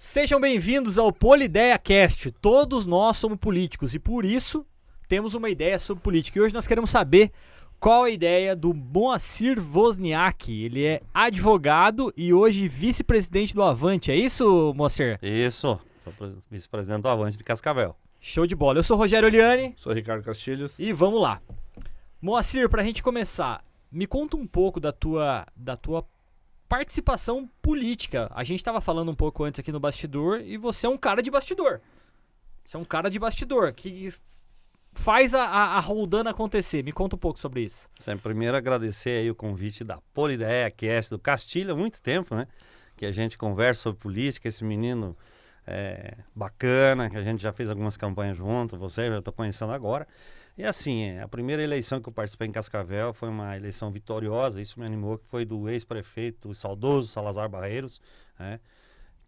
Sejam bem-vindos ao Polideia Cast. Todos nós somos políticos e por isso temos uma ideia sobre política. E hoje nós queremos saber qual a ideia do Moacir Wozniak. Ele é advogado e hoje vice-presidente do Avante. É isso, Moacir? Isso, sou vice-presidente do Avante de Cascavel. Show de bola. Eu sou Rogério Oliani. Sou Ricardo Castilhos. E vamos lá. Moacir, pra gente começar, me conta um pouco da tua participação política. A gente estava falando um pouco antes aqui no bastidor e você é um cara de bastidor. Você é um cara de bastidor que faz a roldana acontecer. Me conta um pouco sobre isso. Primeiro agradecer aí o convite da Polideia Cast do Castilho há muito tempo, né? Que a gente conversa sobre política, esse menino bacana, que a gente já fez algumas campanhas junto, você eu já estou conhecendo agora. E assim, a primeira eleição que eu participei em Cascavel foi uma eleição vitoriosa, isso me animou, que foi do ex-prefeito, o saudoso Salazar Barreiros, né,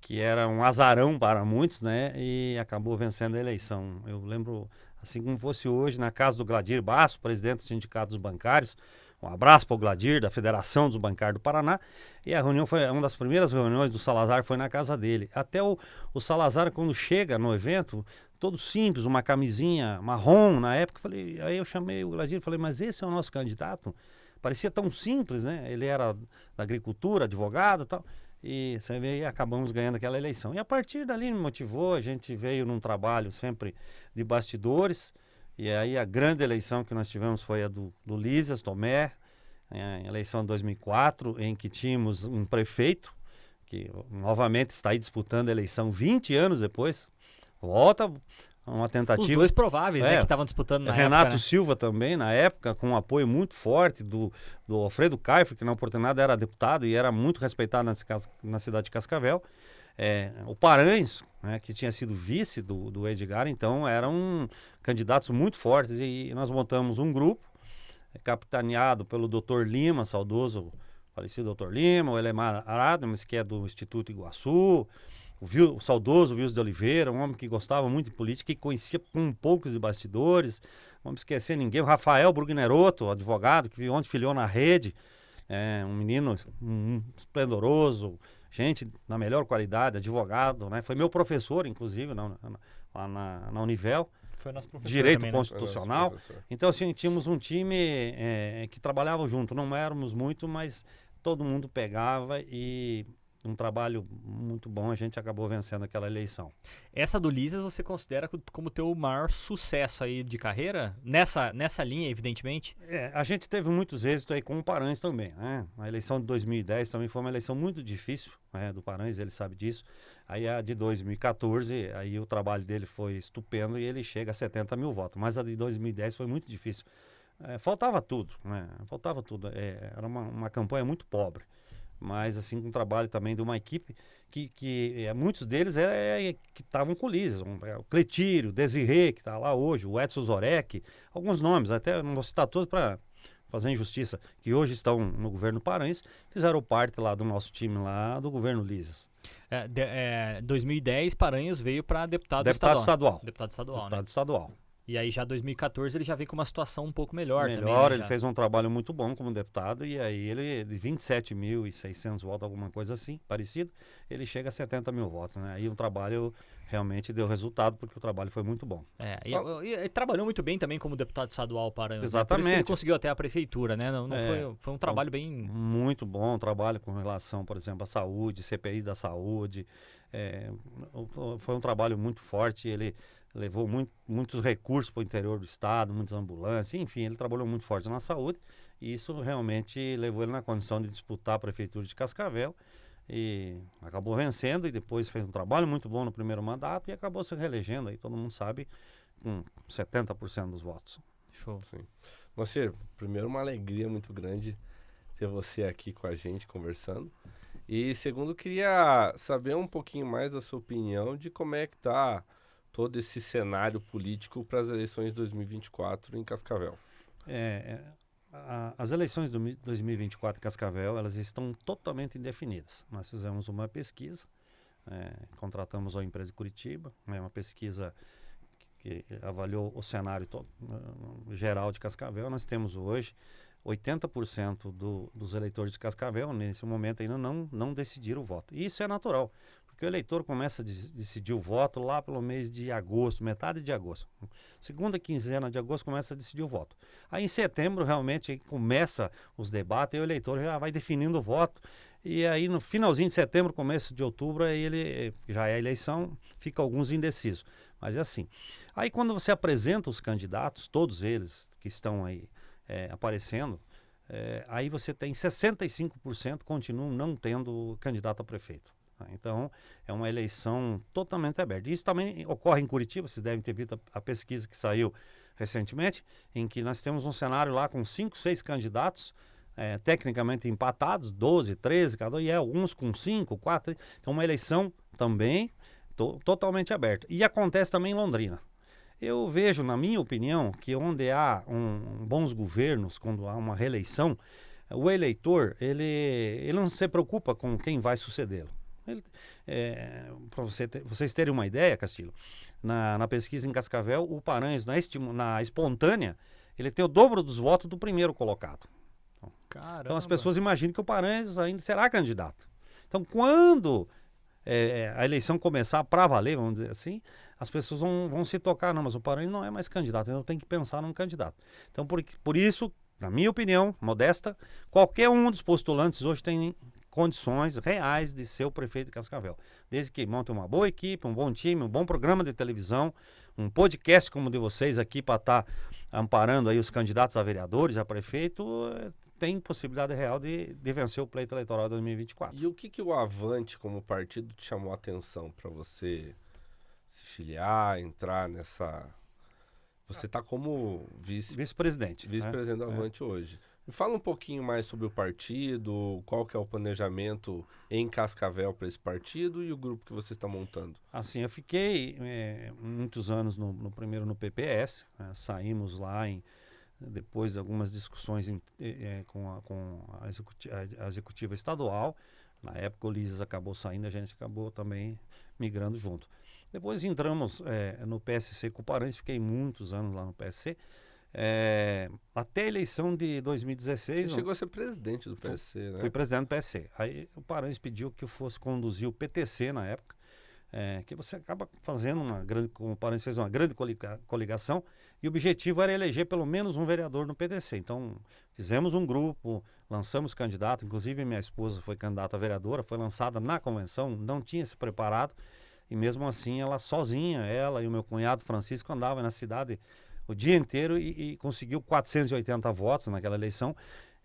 que era um azarão para muitos, né, e acabou vencendo a eleição. Eu lembro, assim como fosse hoje, na casa do Gladir Basso, presidente do Sindicato dos Bancários, um abraço para o Gladir, da Federação dos Bancários do Paraná, e a reunião foi uma das primeiras reuniões do Salazar, foi na casa dele. Até o Salazar, quando chega no evento, todo simples, uma camisinha marrom na época, aí eu chamei o Gladir e falei, mas esse é o nosso candidato? Parecia tão simples, né? Ele era da agricultura, advogado e tal, e você vê, e acabamos ganhando aquela eleição. E a partir dali me motivou, a gente veio num trabalho sempre de bastidores, e aí a grande eleição que nós tivemos foi a do Lísias Tomé, a eleição de 2004, em que tínhamos um prefeito, que novamente está aí disputando a eleição 20 anos depois, volta uma tentativa. Os dois prováveis, né, que estavam disputando na Renato época, né? Silva também, na época, com um apoio muito forte do Alfredo Kaiffer, que na oportunidade era deputado e era muito respeitado na cidade de Cascavel. O Paranhos, né, que tinha sido vice do Edgar, então eram candidatos muito fortes e nós montamos um grupo, capitaneado pelo Dr. Lima, saudoso, falecido Dr. Lima, o Elemar Adams, que é do Instituto Iguaçu, o saudoso Wilson de Oliveira, um homem que gostava muito de política, que conhecia com poucos de bastidores, não vamos esquecer ninguém, o Rafael Brugneroto, advogado, que ontem filiou na rede, um menino esplendoroso, gente na melhor qualidade, advogado, né? Foi meu professor, inclusive, lá na Univel, Foi nosso professor Direito também, né? Constitucional. Então, assim, tínhamos um time que trabalhava junto, não éramos muito, mas todo mundo pegava e um trabalho muito bom, a gente acabou vencendo aquela eleição. Essa do Lísias você considera como teu maior sucesso aí de carreira? Nessa linha, evidentemente? A gente teve muitos êxitos aí com o Paranhos também, né? A eleição de 2010 também foi uma eleição muito difícil, né, do Paranhos, ele sabe disso. Aí a de 2014, aí o trabalho dele foi estupendo e ele chega a 70 mil votos. Mas a de 2010 foi muito difícil. Faltava tudo, né? Faltava tudo. Era uma campanha muito pobre. Mas assim, com um trabalho também de uma equipe que muitos deles que estavam com o Lísias, o Cletírio, o Desirê, que está lá hoje, o Edson Zorek, alguns nomes, até não vou citar todos para fazer injustiça, que hoje estão no governo Paranhos, fizeram parte lá do nosso time lá, do governo Lísias. 2010, Paranhos veio para deputado estadual. Deputado estadual, né? Estadual. E aí já 2014 ele já vem com uma situação um pouco melhor também, né? Ele fez um trabalho muito bom como deputado e aí ele, de 27.600 votos, alguma coisa assim, parecido, ele chega a 70 mil votos, né? Aí o trabalho realmente deu resultado porque o trabalho foi muito bom. E trabalhou muito bem também como deputado estadual Paranhos. Exatamente. Por isso que ele conseguiu até a prefeitura, né? Foi um trabalho bem... Muito bom, trabalho com relação, por exemplo, à saúde, CPI da saúde. Foi um trabalho muito forte, ele levou muitos recursos para o interior do estado, muitas ambulâncias, enfim, ele trabalhou muito forte na saúde e isso realmente levou ele na condição de disputar a prefeitura de Cascavel e acabou vencendo e depois fez um trabalho muito bom no primeiro mandato e acabou se reelegendo, aí todo mundo sabe, com 70% dos votos. Show. Sim. Moacir, primeiro uma alegria muito grande ter você aqui com a gente conversando e segundo queria saber um pouquinho mais da sua opinião de como é que está todo esse cenário político para as eleições de 2024 em Cascavel. As eleições de 2024 em Cascavel, elas estão totalmente indefinidas. Nós fizemos uma pesquisa, contratamos a empresa de Curitiba, uma pesquisa que avaliou o cenário geral de Cascavel. Nós temos hoje 80% dos eleitores de Cascavel, nesse momento ainda não decidiram o voto. E isso é natural, Porque o eleitor começa a decidir o voto lá pelo mês de agosto, metade de agosto. Segunda quinzena de agosto começa a decidir o voto. Aí em setembro realmente começa os debates e o eleitor já vai definindo o voto. E aí no finalzinho de setembro, começo de outubro, aí ele já é a eleição, fica alguns indecisos. Mas é assim. Aí quando você apresenta os candidatos, todos eles que estão aí aparecendo, aí você tem 65% continuam não tendo candidato a prefeito. Tá? Então, é uma eleição totalmente aberta. Isso também ocorre em Curitiba, vocês devem ter visto a pesquisa que saiu recentemente, em que nós temos um cenário lá com 5, 6 candidatos, tecnicamente empatados, 12, 13, cada um, e alguns com 5, 4. Então, uma eleição também totalmente aberta. E acontece também em Londrina. Eu vejo, na minha opinião, que onde há bons governos, quando há uma reeleição, o eleitor, ele não se preocupa com quem vai sucedê-lo. Para vocês terem uma ideia, Castilho, na pesquisa em Cascavel, o Paranhos, na espontânea, ele tem o dobro dos votos do primeiro colocado. Então as pessoas imaginam que o Paranhos ainda será candidato. Então quando a eleição começar para valer, vamos dizer assim, as pessoas vão se tocar, não, mas o Paranhos não é mais candidato, então tem que pensar num candidato. Então por isso, na minha opinião, modesta, qualquer um dos postulantes hoje tem condições reais de ser o prefeito de Cascavel. Desde que monte uma boa equipe, um bom time, um bom programa de televisão, um podcast como o de vocês aqui para estar amparando aí os candidatos a vereadores, a prefeito, tem possibilidade real de vencer o pleito eleitoral de 2024. E o que o Avante como partido te chamou a atenção para você se filiar, entrar nessa... Você está como vice-presidente. Vice-presidente do Avante hoje. Me fala um pouquinho mais sobre o partido, qual que é o planejamento em Cascavel para esse partido e o grupo que você está montando. Assim, eu fiquei muitos anos primeiro no PPS, saímos lá depois de algumas discussões com a executiva estadual. Na época o Ulisses acabou saindo, a gente acabou também migrando junto. Depois entramos no PSC com o Paranhos, fiquei muitos anos lá no PSC. Até a eleição de 2016... Você chegou a ser presidente do PSC, né? Fui presidente do PSC. Aí o Paranhos pediu que eu fosse conduzir o PTC na época, que você acaba fazendo como o Paranhos fez uma grande coligação, e o objetivo era eleger pelo menos um vereador no PTC. Então, fizemos um grupo, lançamos candidato, inclusive minha esposa foi candidata a vereadora, foi lançada na convenção, não tinha se preparado, e mesmo assim ela sozinha, ela e o meu cunhado Francisco andavam na cidade o dia inteiro e conseguiu 480 votos naquela eleição.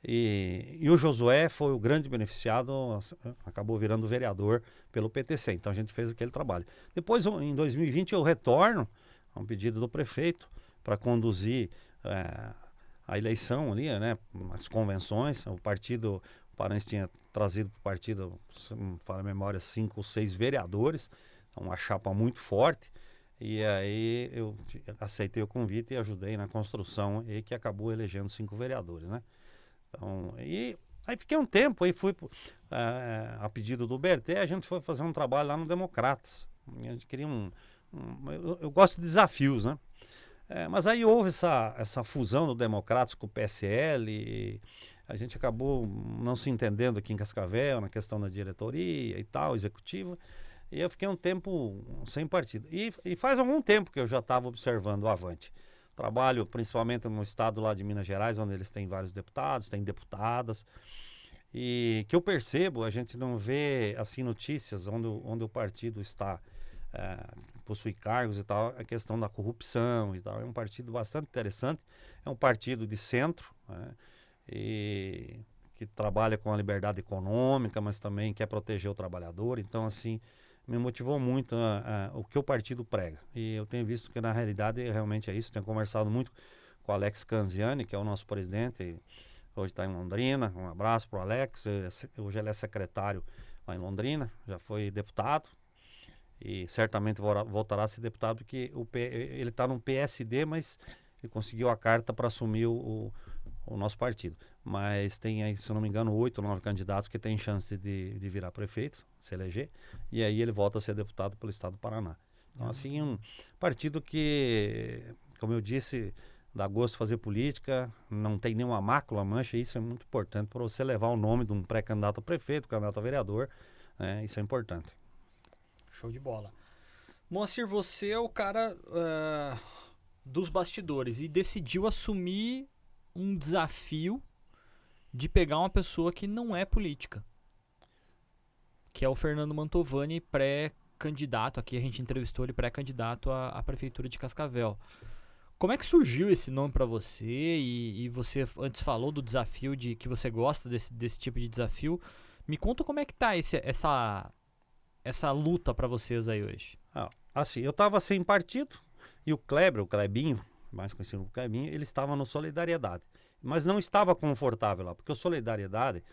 E o Josué foi o grande beneficiado, acabou virando vereador pelo PTC. Então a gente fez aquele trabalho. Depois, em 2020, eu retorno a um pedido do prefeito para conduzir a eleição ali, né, as convenções. O Paranhos tinha trazido para o partido, se não me falha a memória, 5 ou 6 vereadores, uma chapa muito forte. E aí eu aceitei o convite e ajudei na construção e que acabou elegendo 5 vereadores, né? Então, aí fiquei um tempo, aí fui a pedido do Berté, a gente foi fazer um trabalho lá no Democratas. A gente queria eu gosto de desafios, né? Mas aí houve essa fusão do Democratas com o PSL e a gente acabou não se entendendo aqui em Cascavel, na questão da diretoria e tal, executiva. E eu fiquei um tempo sem partido. E faz algum tempo que eu já estava observando o Avante. Trabalho principalmente no estado lá de Minas Gerais, onde eles têm vários deputados, têm deputadas. E que eu percebo, a gente não vê assim notícias onde o partido está, possui cargos e tal, a questão da corrupção e tal. É um partido bastante interessante. É um partido de centro, né? E que trabalha com a liberdade econômica, mas também quer proteger o trabalhador. Então, assim, me motivou muito o que o partido prega. E eu tenho visto que, na realidade, realmente é isso. Tenho conversado muito com o Alex Canziani, que é o nosso presidente, hoje está em Londrina. Um abraço para o Alex. Hoje ele é secretário lá em Londrina, já foi deputado. E certamente voltará a ser deputado, porque ele está no PSD, mas ele conseguiu a carta para assumir o nosso partido. Mas tem aí, se eu não me engano, 8 ou 9 candidatos que têm chance de virar prefeito, se eleger, e aí ele volta a ser deputado pelo estado do Paraná. Então, assim, um partido que, como eu disse, dá gosto de fazer política, não tem nenhuma mácula, mancha, e isso é muito importante para você levar o nome de um pré-candidato a prefeito, candidato a vereador, né? Isso é importante. Show de bola. Moacir, você é o cara dos bastidores e decidiu assumir um desafio de pegar uma pessoa que não é política, que é o Fernando Mantovani, pré-candidato. Aqui a gente entrevistou ele, pré-candidato à prefeitura de Cascavel. Como é que surgiu esse nome para você? E você antes falou do desafio, de que você gosta desse tipo de desafio. Me conta como é que tá essa luta para vocês aí hoje. Assim, eu estava sem partido e o Clebinho, mais conhecido como Clebinho, ele estava no Solidariedade. Mas não estava confortável lá, porque o Solidariedade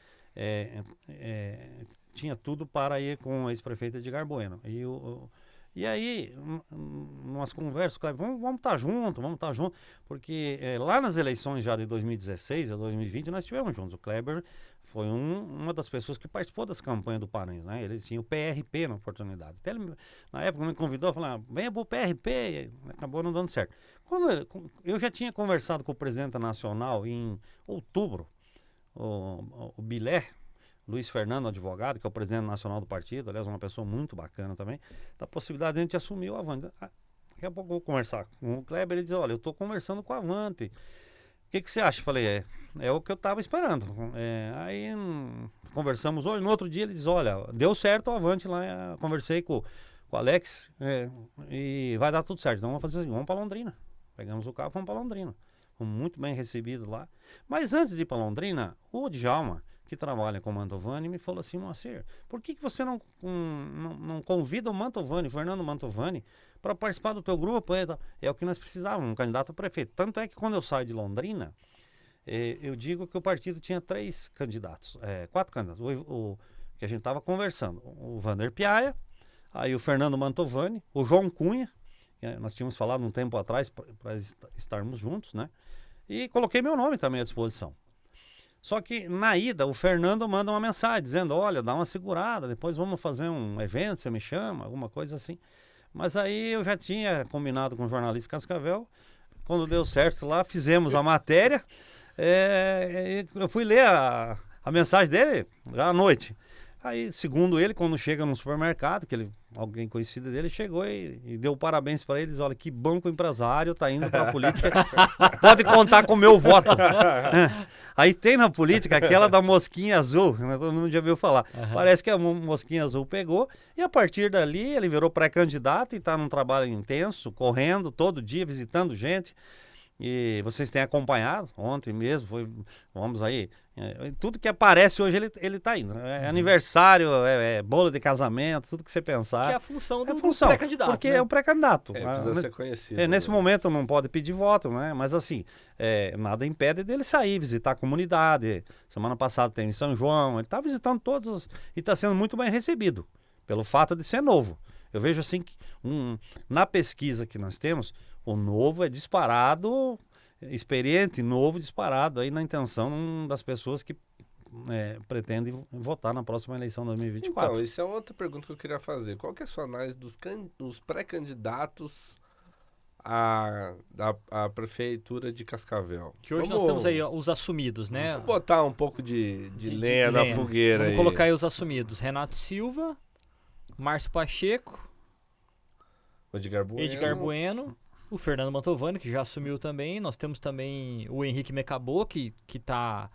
tinha tudo para ir com o ex-prefeito Edgar Bueno. E aí, umas conversas, vamos estar juntos, porque lá nas eleições já de 2016 a 2020 nós estivemos juntos. O Kleber foi uma das pessoas que participou das campanhas do Paranhos, né? Ele tinha o PRP na oportunidade. Até ele, na época, me convidou a falar, venha para o PRP, e acabou não dando certo. Eu já tinha conversado com o presidente nacional em outubro, o Bilé, Luiz Fernando, advogado, que é o presidente nacional do partido, aliás, uma pessoa muito bacana também, da possibilidade de a gente assumir o Avante. Daqui a pouco eu vou conversar com o Kleber, ele diz, olha, eu estou conversando com o Avante. O que você acha? Falei, é o que eu estava esperando. Aí conversamos hoje, no outro dia ele diz, olha, deu certo o Avante lá, conversei com o Alex e vai dar tudo certo. Então vamos fazer assim, vamos para Londrina. Pegamos o carro e fomos para Londrina. Fomos muito bem recebidos lá. Mas antes de ir para Londrina, o Djalma, que trabalha com o Mantovani, me falou assim, Moacir, por que você não convida o Mantovani, Fernando Mantovani, para participar do teu grupo? É o que nós precisávamos, um candidato a prefeito. Tanto é que quando eu saio de Londrina, eu digo que o partido tinha 4 candidatos, o que a gente estava conversando, o Vander Piaia, aí o Fernando Mantovani, o João Cunha, nós tínhamos falado um tempo atrás para estarmos juntos, né? E coloquei meu nome também à disposição. Só que na ida, o Fernando manda uma mensagem dizendo, olha, dá uma segurada, depois vamos fazer um evento, você me chama, alguma coisa assim. Mas aí eu já tinha combinado com o jornalista Cascavel, quando deu certo lá, fizemos a matéria, eu fui ler a mensagem dele já à noite. Aí, segundo ele, quando chega no supermercado, alguém conhecido dele chegou e deu parabéns para eles. Olha, que bom que o empresário tá indo para a política. Pode contar com o meu voto. Aí tem na política aquela da mosquinha azul, né? Todo mundo já viu falar. Uhum. Parece que a mosquinha azul pegou e a partir dali ele virou pré-candidato e está num trabalho intenso, correndo todo dia, visitando gente. E vocês têm acompanhado, ontem mesmo, vamos aí, tudo que aparece hoje ele tá indo, né? Aniversário, bolo de casamento, tudo que você pensar. Que é a função do pré-candidato. Porque é o pré-candidato. Precisa ser conhecido. Nesse momento não pode pedir voto, né? Mas assim, nada impede dele sair, visitar a comunidade. Semana passada tem em São João, ele está visitando todos e está sendo muito bem recebido, pelo fato de ser novo. Eu vejo assim, que na pesquisa que nós temos, o novo é disparado, experiente, novo, disparado aí na intenção das pessoas que pretendem votar na próxima eleição de 2024. Então, isso é outra pergunta que eu queria fazer. Qual que é a sua análise dos pré-candidatos à prefeitura de Cascavel? Que hoje nós temos aí os assumidos, né? Vamos botar um pouco de lenha na fogueira. Vamos colocar aí os assumidos. Renato Silva, Márcio Pacheco, Edgar Bueno, o Fernando Mantovani, que já assumiu também. Nós temos também o Henrique Mecabô, que tá,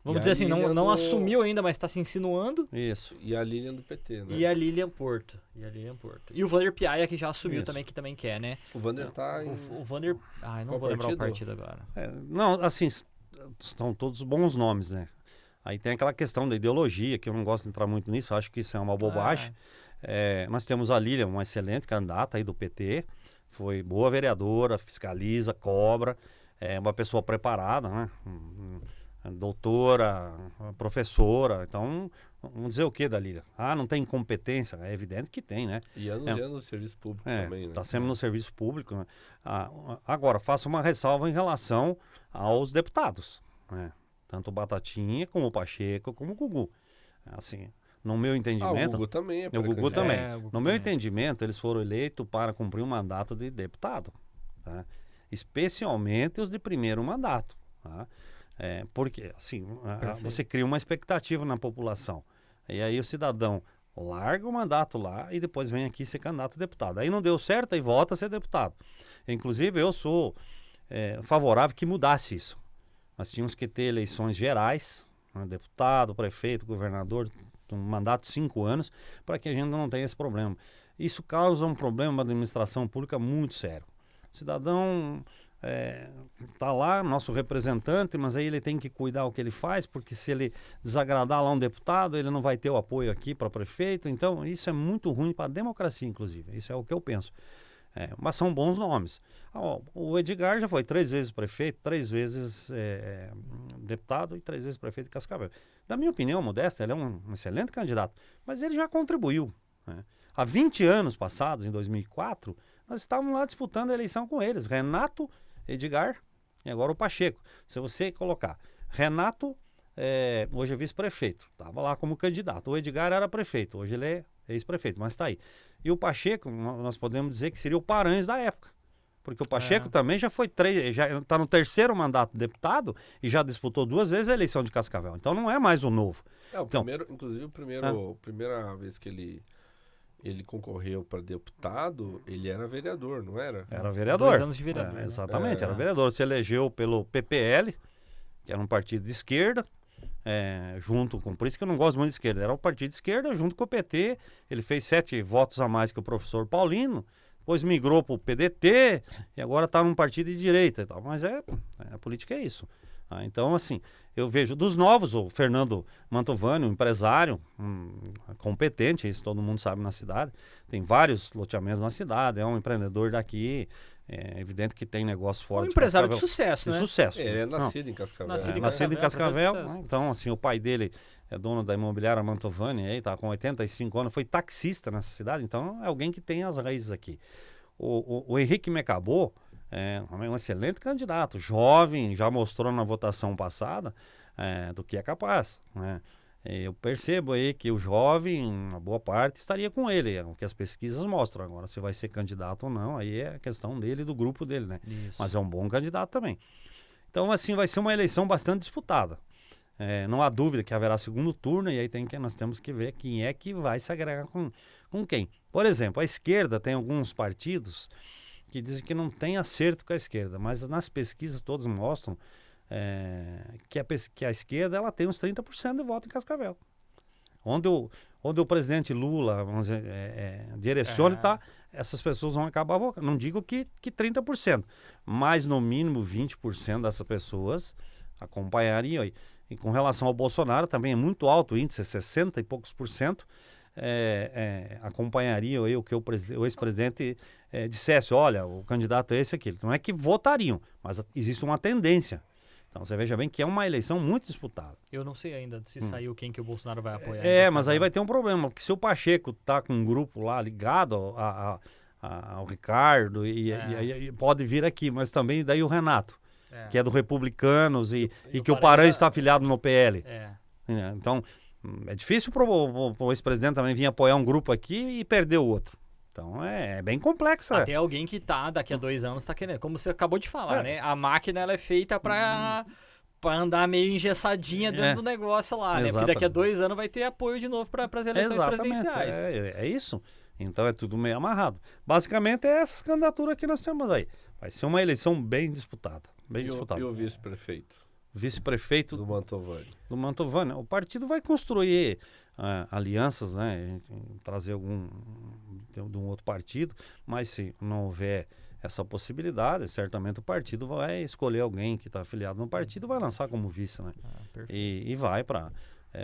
vamos dizer assim, não assumiu ainda, mas está se insinuando. Isso. E a Lilian do PT, né? E a Lilian Porto. E o Vander Piaia, que já assumiu também, que também quer, né? O Vander tá em... O Vander... não vou lembrar o partido agora. Não, assim, estão todos bons nomes, né? Aí tem aquela questão da ideologia, que eu não gosto de entrar muito nisso, acho que isso é uma bobagem. Nós temos a Lilian, uma excelente candidata aí do PT, foi boa vereadora, fiscaliza, cobra, é uma pessoa preparada, né? Doutora, professora, então vamos dizer o que da Lilian? Não tem competência? É evidente que tem, né? E anos no serviço público também, né? Está sempre no serviço público, né? Agora, faço uma ressalva em relação aos deputados, né? Tanto o Batatinha, como o Pacheco, como o Gugu. Assim, no meu entendimento... o Gugu também é o Gugu também. No meu também. Entendimento, eles foram eleitos para cumprir um mandato de deputado. Tá? Especialmente os de primeiro mandato. Tá? Porque, assim, você cria uma expectativa na população. E aí o cidadão, larga o mandato lá e depois vem aqui ser candidato a deputado. Aí não deu certo, aí volta a ser deputado. Inclusive, eu sou favorável que mudasse isso. Nós tínhamos que ter eleições gerais, né, deputado, prefeito, governador, um mandato de 5 anos, para que a gente não tenha esse problema. Isso causa um problema da administração pública muito sério. O cidadão tá lá, nosso representante, mas aí ele tem que cuidar o que ele faz, porque se ele desagradar lá um deputado, ele não vai ter o apoio aqui para prefeito. Então, isso é muito ruim para a democracia, inclusive. Isso é o que eu penso. Mas são bons nomes. O Edgar já foi 3 vezes prefeito, 3 vezes deputado e 3 vezes prefeito de Cascavel. Na minha opinião, modesta, ele é um excelente candidato, mas ele já contribuiu, né? Há 20 anos passados, em 2004, nós estávamos lá disputando a eleição com eles. Renato, Edgar e agora o Pacheco. Se você colocar Renato, hoje é vice-prefeito, estava lá como candidato. O Edgar era prefeito, hoje ele é ex-prefeito, mas está aí. E o Pacheco, nós podemos dizer que seria o Paranhos da época. Porque o Pacheco também já foi já está no 3º mandato de deputado e já disputou 2 vezes a eleição de Cascavel. Então não é mais o novo. Inclusive, a primeira vez que ele concorreu para deputado, ele era vereador, não era? Era vereador. 2 anos de vereador. Né? Exatamente, era vereador. Se elegeu pelo PPL, que era um partido de esquerda, junto com... Por isso que eu não gosto muito de esquerda. Era o partido de esquerda junto com o PT. Ele fez 7 votos a mais que o professor Paulino. Depois migrou para o PDT e agora está num partido de direita e tal. Mas a política é isso. Então, assim, eu vejo dos novos, o Fernando Mantovani, um empresário competente, isso todo mundo sabe na cidade. Tem vários loteamentos na cidade, é um empreendedor daqui. É evidente que tem negócio fora de empresário Cascavel. De sucesso, né? De sucesso. Ele é nascido em Cascavel. Nascido em Cascavel. Então, assim, o pai dele é dono da imobiliária Mantovani, aí tá com 85 anos, foi taxista nessa cidade, então é alguém que tem as raízes aqui. O Henrique Mecabô é um excelente candidato, jovem, já mostrou na votação passada do que é capaz, né? Eu percebo aí que o jovem, uma boa parte, estaria com ele, é o que as pesquisas mostram. Agora, se vai ser candidato ou não, aí é questão dele e do grupo dele, né? Isso. Mas é um bom candidato também. Então, assim, vai ser uma eleição bastante disputada. Não há dúvida que haverá segundo turno, e aí nós temos que ver quem é que vai se agregar com quem. Por exemplo, a esquerda tem alguns partidos que dizem que não tem acerto com a esquerda, mas nas pesquisas todos mostram que a esquerda ela tem uns 30% de voto em Cascavel. Onde o presidente Lula, vamos dizer, direciona, essas pessoas vão acabar votando. Não digo que 30%, mas no mínimo 20% dessas pessoas acompanhariam aí. E com relação ao Bolsonaro, também é muito alto o índice, 60 e poucos por cento, acompanhariam aí o que o ex-presidente dissesse, olha, o candidato é esse aqui. Não é que votariam, mas existe uma tendência. Então você veja bem que é uma eleição muito disputada. Eu não sei ainda se saiu quem que o Bolsonaro vai apoiar. Mas aí vai ter um problema, porque se o Pacheco tá com um grupo lá ligado ao Ricardo, e pode vir aqui, mas também daí o Renato, que é do Republicanos e que o Paranhos está afiliado no PL. Então, é difícil para o ex-presidente também vir apoiar um grupo aqui e perder o outro. Então é bem complexa. Até alguém que daqui a 2 anos tá querendo. Como você acabou de falar, né? A máquina ela é feita para andar meio engessadinha dentro do negócio lá, né? Porque daqui a 2 anos vai ter apoio de novo para as eleições presidenciais. É isso. Então é tudo meio amarrado. Basicamente é essas candidaturas que nós temos aí. Vai ser uma eleição bem disputada. E o vice-prefeito? Vice-prefeito do Mantovani. O partido vai construir alianças, né? Trazer de um outro partido, mas se não houver essa possibilidade, certamente o partido vai escolher alguém que está afiliado no partido e vai lançar como vice, né? E vai para...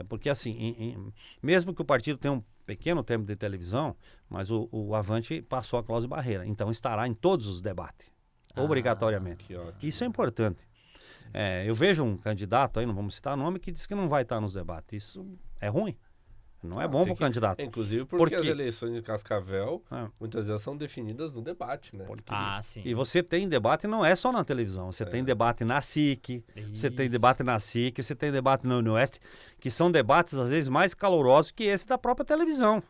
porque assim, mesmo que o partido tenha um pequeno tempo de televisão, mas o Avante passou a clause barreira, então estará em todos os debates, obrigatoriamente. Isso é importante. Eu vejo um candidato aí, não vamos citar nome, que diz que não vai estar nos debates. Isso é ruim. Não é bom para o candidato. Inclusive porque as eleições de Cascavel, muitas vezes são definidas no debate, né? Sim. E você tem debate, não é só na televisão. Você tem debate na SIC, você tem debate na SIC, você tem debate no Oeste, que são debates, às vezes, mais calorosos que esse da própria televisão.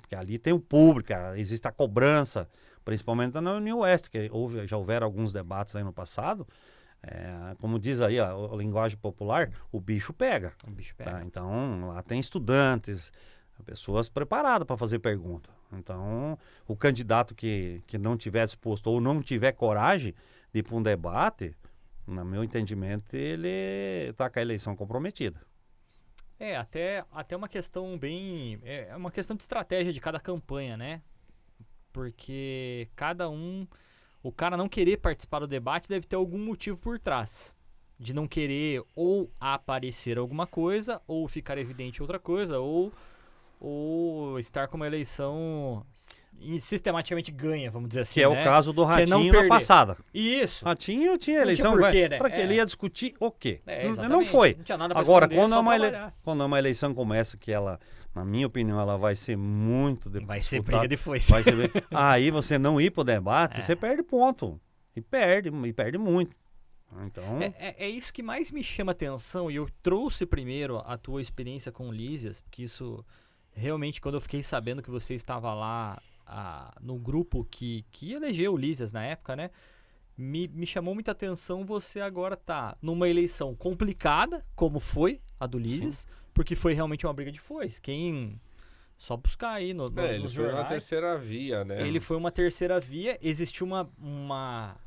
Porque ali tem o público, existe a cobrança, principalmente na União Oeste, que já houveram alguns debates aí no passado. Como diz aí a linguagem popular, o bicho pega. O bicho pega. Então, lá tem estudantes, pessoas preparadas para fazer pergunta. Então, o candidato que não tiver disposto ou não tiver coragem de ir para um debate, no meu entendimento, ele está com a eleição comprometida. Até uma questão bem... É uma questão de estratégia de cada campanha, né? Porque o cara não querer participar do debate deve ter algum motivo por trás. De não querer ou aparecer alguma coisa, ou ficar evidente outra coisa, ou estar com uma eleição sistematicamente ganha, vamos dizer assim, Que é né? o caso do Que é não Ratinho na perder. passada. Isso. Ratinho tinha Não eleição, tinha porquê, né? para que ele ia discutir o quê? Não Exatamente. foi. Não tinha nada pra Agora, esconder, só trabalhar. quando uma eleição começa, que ela, na minha opinião, ela vai ser muito Vai ser disputada, briga de foice. vai ser aí você não ir pro debate, você perde ponto. E perde muito. Então, É isso que mais me chama atenção, e eu trouxe primeiro a tua experiência com o Lísias, porque isso realmente, quando eu fiquei sabendo que você estava lá no grupo que elegeu o Lísias na época, né? Me chamou muita atenção você agora tá numa eleição complicada, como foi a do Lísias, porque foi realmente uma briga de foice. Só buscar aí nos ele foi jornais. uma terceira via, né? Ele foi uma terceira via, existiu uma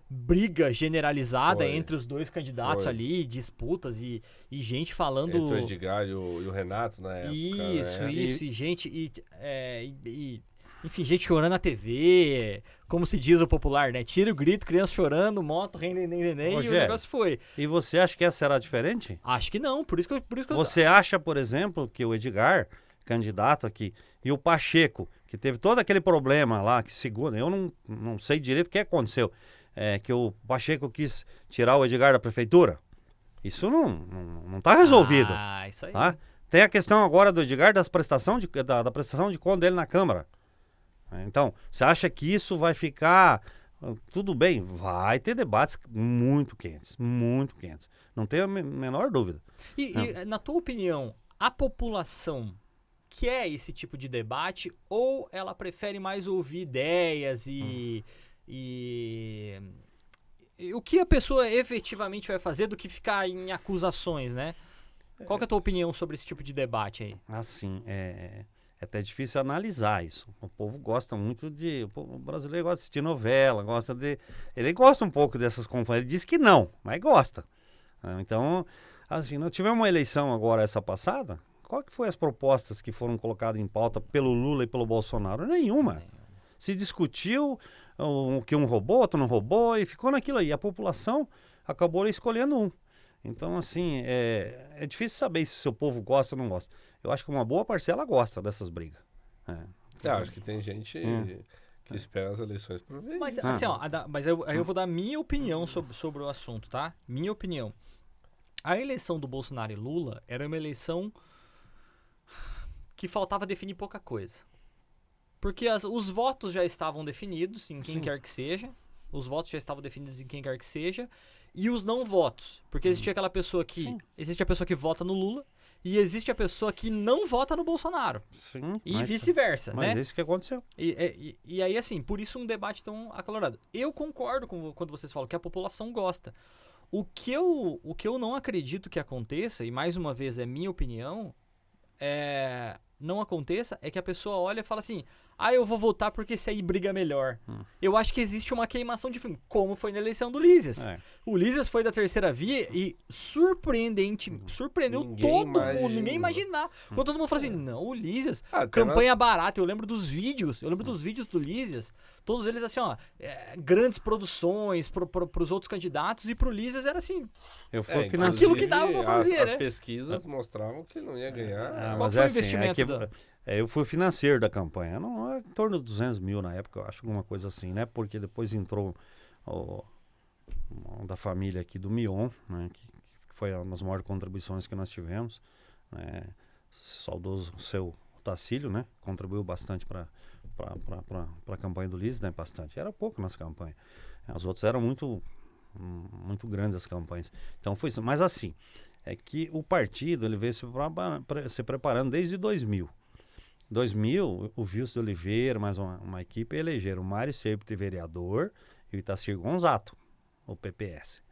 briga generalizada Foi. entre os dois candidatos Foi. ali, disputas e gente falando... Entre o Edgar e o Renato na época. Isso, né? e gente... enfim, gente chorando na TV, como se diz o popular, né? Tira o grito, criança chorando, moto, e o Rogério, negócio foi. e você acha que essa será diferente? Acho que não, por isso que eu... Você acha, por exemplo, que o Edgar, candidato aqui, e o Pacheco, que teve todo aquele problema lá, que segundo, eu não sei direito o que aconteceu, que o Pacheco quis tirar o Edgar da prefeitura? Isso não está resolvido. Isso aí. Tá? Tem a questão agora do Edgar da prestação de conta dele na Câmara. Então, você acha que isso vai ficar... Tudo bem, vai ter debates muito quentes. Não tenho a menor dúvida. E na tua opinião, a população quer esse tipo de debate ou ela prefere mais ouvir ideias e o que a pessoa efetivamente vai fazer do que ficar em acusações, né? Qual que é a tua opinião sobre esse tipo de debate aí? Assim, é até difícil analisar isso. O povo gosta muito o brasileiro gosta de assistir novela, ele gosta um pouco dessas confusões. Ele diz que não, mas gosta. Então, assim, nós tivemos uma eleição agora essa passada. Qual que foi as propostas que foram colocadas em pauta pelo Lula e pelo Bolsonaro? Nenhuma. Se discutiu que um roubou, outro não roubou, e ficou naquilo aí. A população acabou escolhendo um. Então, assim, é difícil saber se o seu povo gosta ou não gosta. Eu acho que uma boa parcela gosta dessas brigas. Acho que tem gente que espera as eleições para ver Mas, isso. assim, mas aí eu vou dar minha opinião sobre o assunto, tá? Minha opinião. A eleição do Bolsonaro e Lula era uma eleição que faltava definir pouca coisa. Porque os votos já estavam definidos em quem quer que seja. Os votos já estavam definidos em quem quer que seja. E os não votos. Porque existe aquela pessoa que... Existe a pessoa que vota no Lula e existe a pessoa que não vota no Bolsonaro. Sim. E vice-versa, né? Mas é isso que aconteceu. E aí, assim, por isso um debate tão acalorado. Eu concordo quando vocês falam que a população gosta. O que eu não acredito que aconteça, e mais uma vez é minha opinião, não aconteça, é que a pessoa olha e fala assim, eu vou votar porque esse aí briga melhor. Eu acho que existe uma queimação de filme, como foi na eleição do Lísias. O Lísias foi da terceira via e surpreendeu todo mundo, ninguém imaginar. Quando todo mundo falou assim, não, o Lísias, campanha barata, eu lembro dos vídeos do Lísias, todos eles assim, grandes produções pros outros candidatos, e pro Lísias era assim, Eu fui aquilo que dava pra fazer, as né? pesquisas mostravam que ele não ia ganhar. Qual foi o investimento eu fui o financeiro da campanha, em torno de 200 mil na época, eu acho, alguma coisa assim, né? Porque depois entrou da família aqui do Mion, né? Que foi uma das maiores contribuições que nós tivemos, né? Saudoso seu Tacílio, né? Contribuiu bastante para a campanha do Lísias, né? Bastante. Era pouco nas campanhas. As outras eram muito grandes as campanhas. Então foi isso. Mas assim, é que o partido ele veio se preparando desde 2000. 2000, o Wilson de Oliveira, mais uma equipe, elegeram o Mário Seipert vereador e o Itacir Gonzato, o PPS.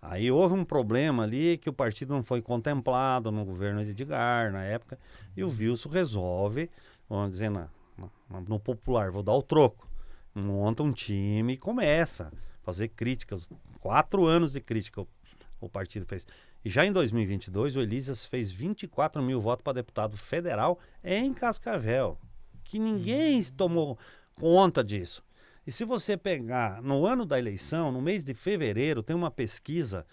Aí houve um problema ali que o partido não foi contemplado no governo de Edgar, na época, e o Wilson resolve, vamos dizer, no popular, vou dar o troco, monta um time e começa a fazer críticas, 4 anos de crítica o partido fez. E já em 2022, o Elísias fez 24 mil votos para deputado federal em Cascavel, que ninguém tomou conta disso. E se você pegar no ano da eleição, no mês de fevereiro, tem uma pesquisa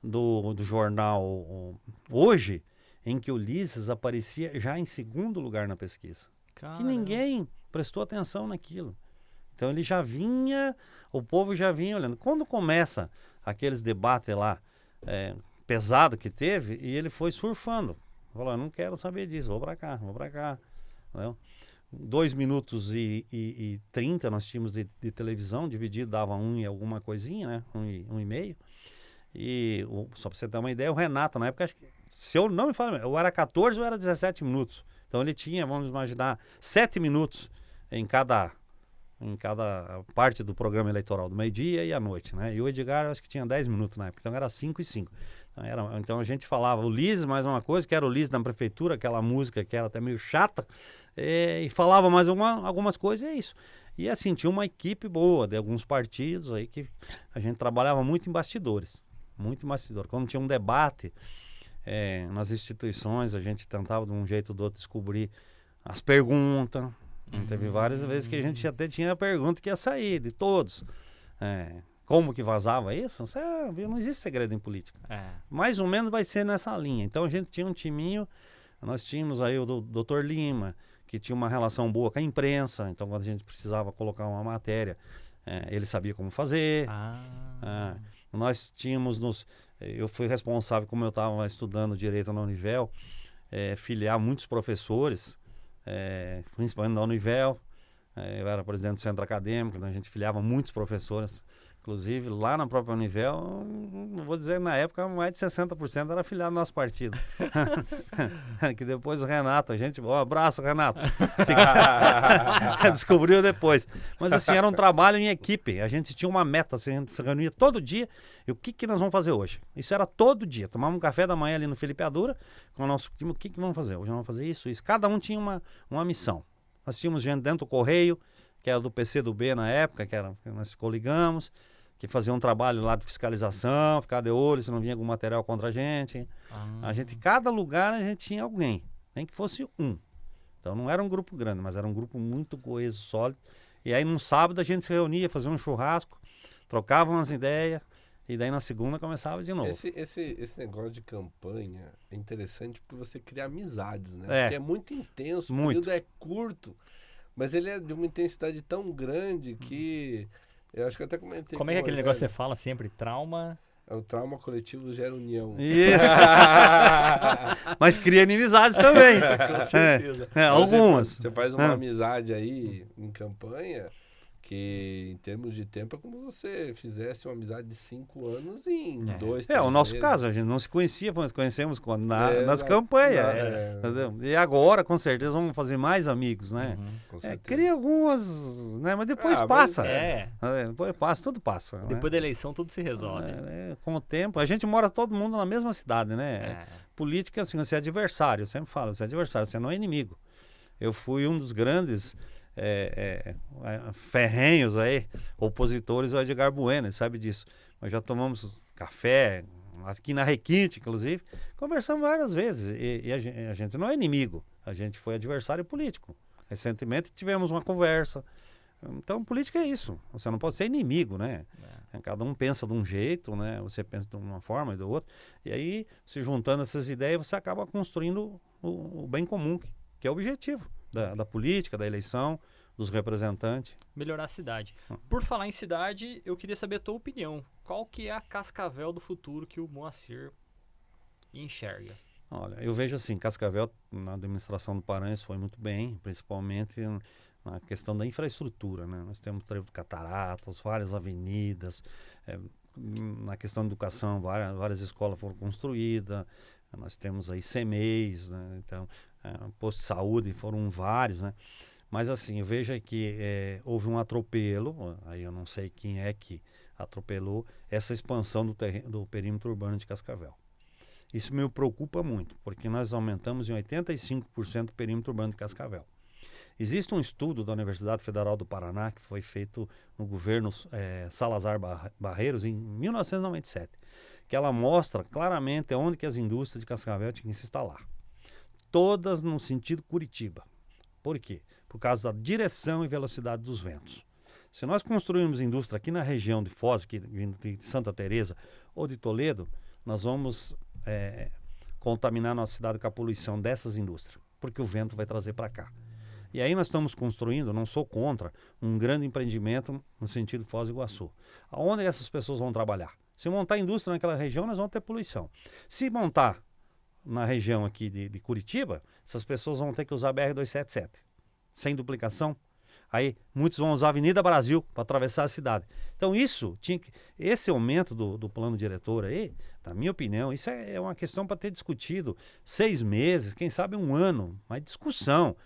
do jornal Hoje, em que o Ulisses aparecia já em segundo lugar na pesquisa. Que ninguém prestou atenção naquilo. Então ele já vinha, o povo já vinha olhando. Quando começa aqueles debates lá, pesado que teve, e ele foi surfando. Falou, não quero saber disso, vou pra cá. Entendeu? 2 minutos e 30 nós tínhamos de televisão, dividido dava 1 e alguma coisinha, né? 1 e meio. E só para você ter uma ideia, o Renato, na época, acho que, se eu não me falo, ou era 14 ou era 17 minutos. Então ele tinha, vamos imaginar, 7 minutos em cada parte do programa eleitoral, do meio-dia e à noite, né? E o Edgar, acho que tinha 10 minutos na época, então era 5 e 5. Então a gente falava o Liz, mais uma coisa, que era o Liz na prefeitura, aquela música que era até meio chata, e falava mais algumas coisas, e é isso. E assim, tinha uma equipe boa de alguns partidos aí que a gente trabalhava muito em bastidores. Quando tinha um debate nas instituições, a gente tentava de um jeito ou do outro descobrir as perguntas. Teve várias vezes que a gente até tinha a pergunta que ia sair de todos. Como que vazava isso? Não existe segredo em política. Mais ou menos vai ser nessa linha. Então a gente tinha um timinho, nós tínhamos aí o Dr. Lima, que tinha uma relação boa com a imprensa. Então quando a gente precisava colocar uma matéria, ele sabia como fazer. Nós tínhamos, eu fui responsável, como eu estava estudando direito na Univel, filiar muitos professores, principalmente na Univel. Eu era presidente do centro acadêmico, então a gente filiava muitos professores. Inclusive, lá na própria Univel, não vou dizer na época, mais de 60% era afiliado no nosso partido. Que depois o Renato, um abraço, Renato. Descobriu depois. Mas assim, era um trabalho em equipe. A gente tinha uma meta, assim, a gente se reunia todo dia. E o que nós vamos fazer hoje? Isso era todo dia. Tomava um café da manhã ali no Felipe Adura, com o nosso time, o que vamos fazer? Hoje vamos fazer isso. Cada um tinha uma missão. Nós tínhamos gente dentro do Correio, que era do PCdoB na época, que nós coligamos, que fazia um trabalho lá de fiscalização, ficar de olho se não vinha algum material contra a gente. Cada lugar a gente tinha alguém, nem que fosse um. Então não era um grupo grande, mas era um grupo muito coeso, sólido. E aí num sábado a gente se reunia, fazia um churrasco, trocava umas ideias, e daí na segunda começava de novo. Esse negócio de campanha é interessante porque você cria amizades, né? Porque é muito intenso, o período é curto. Mas ele é de uma intensidade tão grande que eu acho que eu até comentei. Como é que aquele negócio que você fala sempre? Trauma. O trauma coletivo gera união. Isso. Mas cria inimizades também. Com certeza. Algumas. Você faz uma amizade aí em campanha que, em termos de tempo, é como se você fizesse uma amizade de 5 anos em 2, 3 o nosso meses. caso, a gente não se conhecia, nós conhecemos nas campanhas. E agora, com certeza, vamos fazer mais amigos, né? Cria algumas, né? Mas depois passa. Depois passa, tudo passa. Depois da eleição, tudo se resolve. Com o tempo. A gente mora todo mundo na mesma cidade, né? Política, assim, você é adversário. Eu sempre falo, você é adversário, você não é inimigo. Eu fui um dos grandes ferrenhos aí, opositores ao Edgar Bueno, ele sabe disso. Nós já tomamos café aqui na Requinte, inclusive, conversamos várias vezes, e a gente não é inimigo, a gente foi adversário político. Recentemente tivemos uma conversa. Então política é isso, você não pode ser inimigo, né? Cada um pensa de um jeito, né? Você pensa de uma forma e do outro, e aí se juntando essas ideias você acaba construindo o bem comum, que é o objetivo da política, da eleição, dos representantes. Melhorar a cidade. Por falar em cidade, eu queria saber a tua opinião. Qual que é a Cascavel do futuro que o Moacir enxerga? Olha, eu vejo assim, Cascavel, na administração do Paranhos, foi muito bem, principalmente na questão da infraestrutura, né? Nós temos trevo de cataratas, várias avenidas, na questão da educação, várias escolas foram construídas, nós temos aí CMEs, né? Então, posto de saúde, foram vários, né? Mas assim, eu vejo que houve um atropelo, aí eu não sei quem é que atropelou essa expansão do perímetro urbano de Cascavel. Isso me preocupa muito, porque nós aumentamos em 85% o perímetro urbano de Cascavel. Existe um estudo da Universidade Federal do Paraná, que foi feito no governo Salazar Barreiros, em 1997, que ela mostra claramente onde que as indústrias de Cascavel tinham que se instalar. Todas no sentido Curitiba. Por quê? Por causa da direção e velocidade dos ventos. Se nós construirmos indústria aqui na região de Foz, de Santa Teresa ou de Toledo, nós vamos contaminar nossa cidade com a poluição dessas indústrias, porque o vento vai trazer para cá. E aí nós estamos construindo, não sou contra, um grande empreendimento no sentido Foz do Iguaçu. Aonde essas pessoas vão trabalhar? Se montar indústria naquela região, nós vamos ter poluição. Se montar na região aqui de Curitiba, essas pessoas vão ter que usar a BR-277, sem duplicação. Aí muitos vão usar a Avenida Brasil para atravessar a cidade. Então esse aumento do plano diretor aí, na minha opinião, isso é uma questão para ter discutido 6 meses, quem sabe 1 ano, mas discussão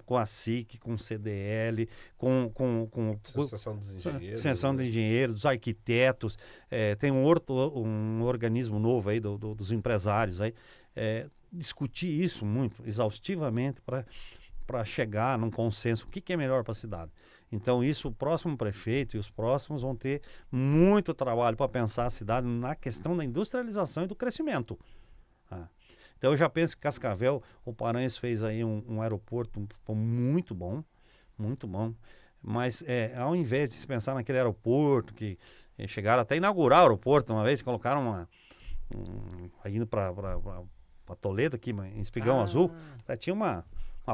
com a SIC, com o CDL, com Associação dos Engenheiros. Associação dos Engenheiros, dos arquitetos, tem um organismo novo aí dos empresários aí, discutir isso muito, exaustivamente, para chegar num consenso, o que é melhor para a cidade. Então isso, o próximo prefeito e os próximos vão ter muito trabalho para pensar a cidade na questão da industrialização e do crescimento. Então eu já penso que Cascavel, o Paranhos fez aí um aeroporto muito bom, mas ao invés de se pensar naquele aeroporto, que chegaram até a inaugurar o aeroporto uma vez, colocaram indo para Toledo aqui, em Espigão Azul, tinha uma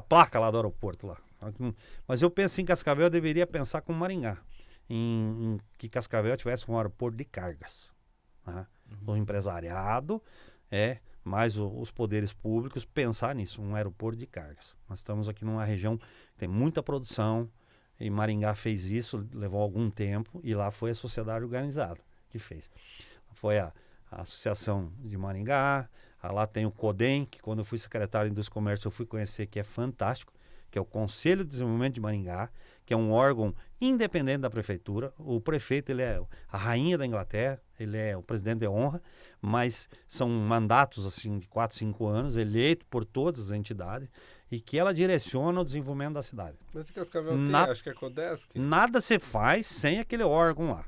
placa lá do aeroporto lá. Mas eu penso em Cascavel, deveria pensar como Maringá, em que Cascavel tivesse um aeroporto de cargas. O empresariado, mais os poderes públicos pensar nisso, um aeroporto de cargas. Nós estamos aqui numa região que tem muita produção, e Maringá fez isso, levou algum tempo, e lá foi a sociedade organizada que fez. Foi a Associação de Maringá, lá tem o CODEM, que quando eu fui secretário de Indústria e Comércio eu fui conhecer, que é fantástico, que é o Conselho de Desenvolvimento de Maringá, que é um órgão independente da prefeitura. O prefeito, ele é a rainha da Inglaterra, ele é o presidente de honra, mas são mandatos assim de 4, 5 anos, eleito por todas as entidades, e que ela direciona o desenvolvimento da cidade. Mas Cascavel tem, acho que é Codesc. Nada se faz sem aquele órgão lá.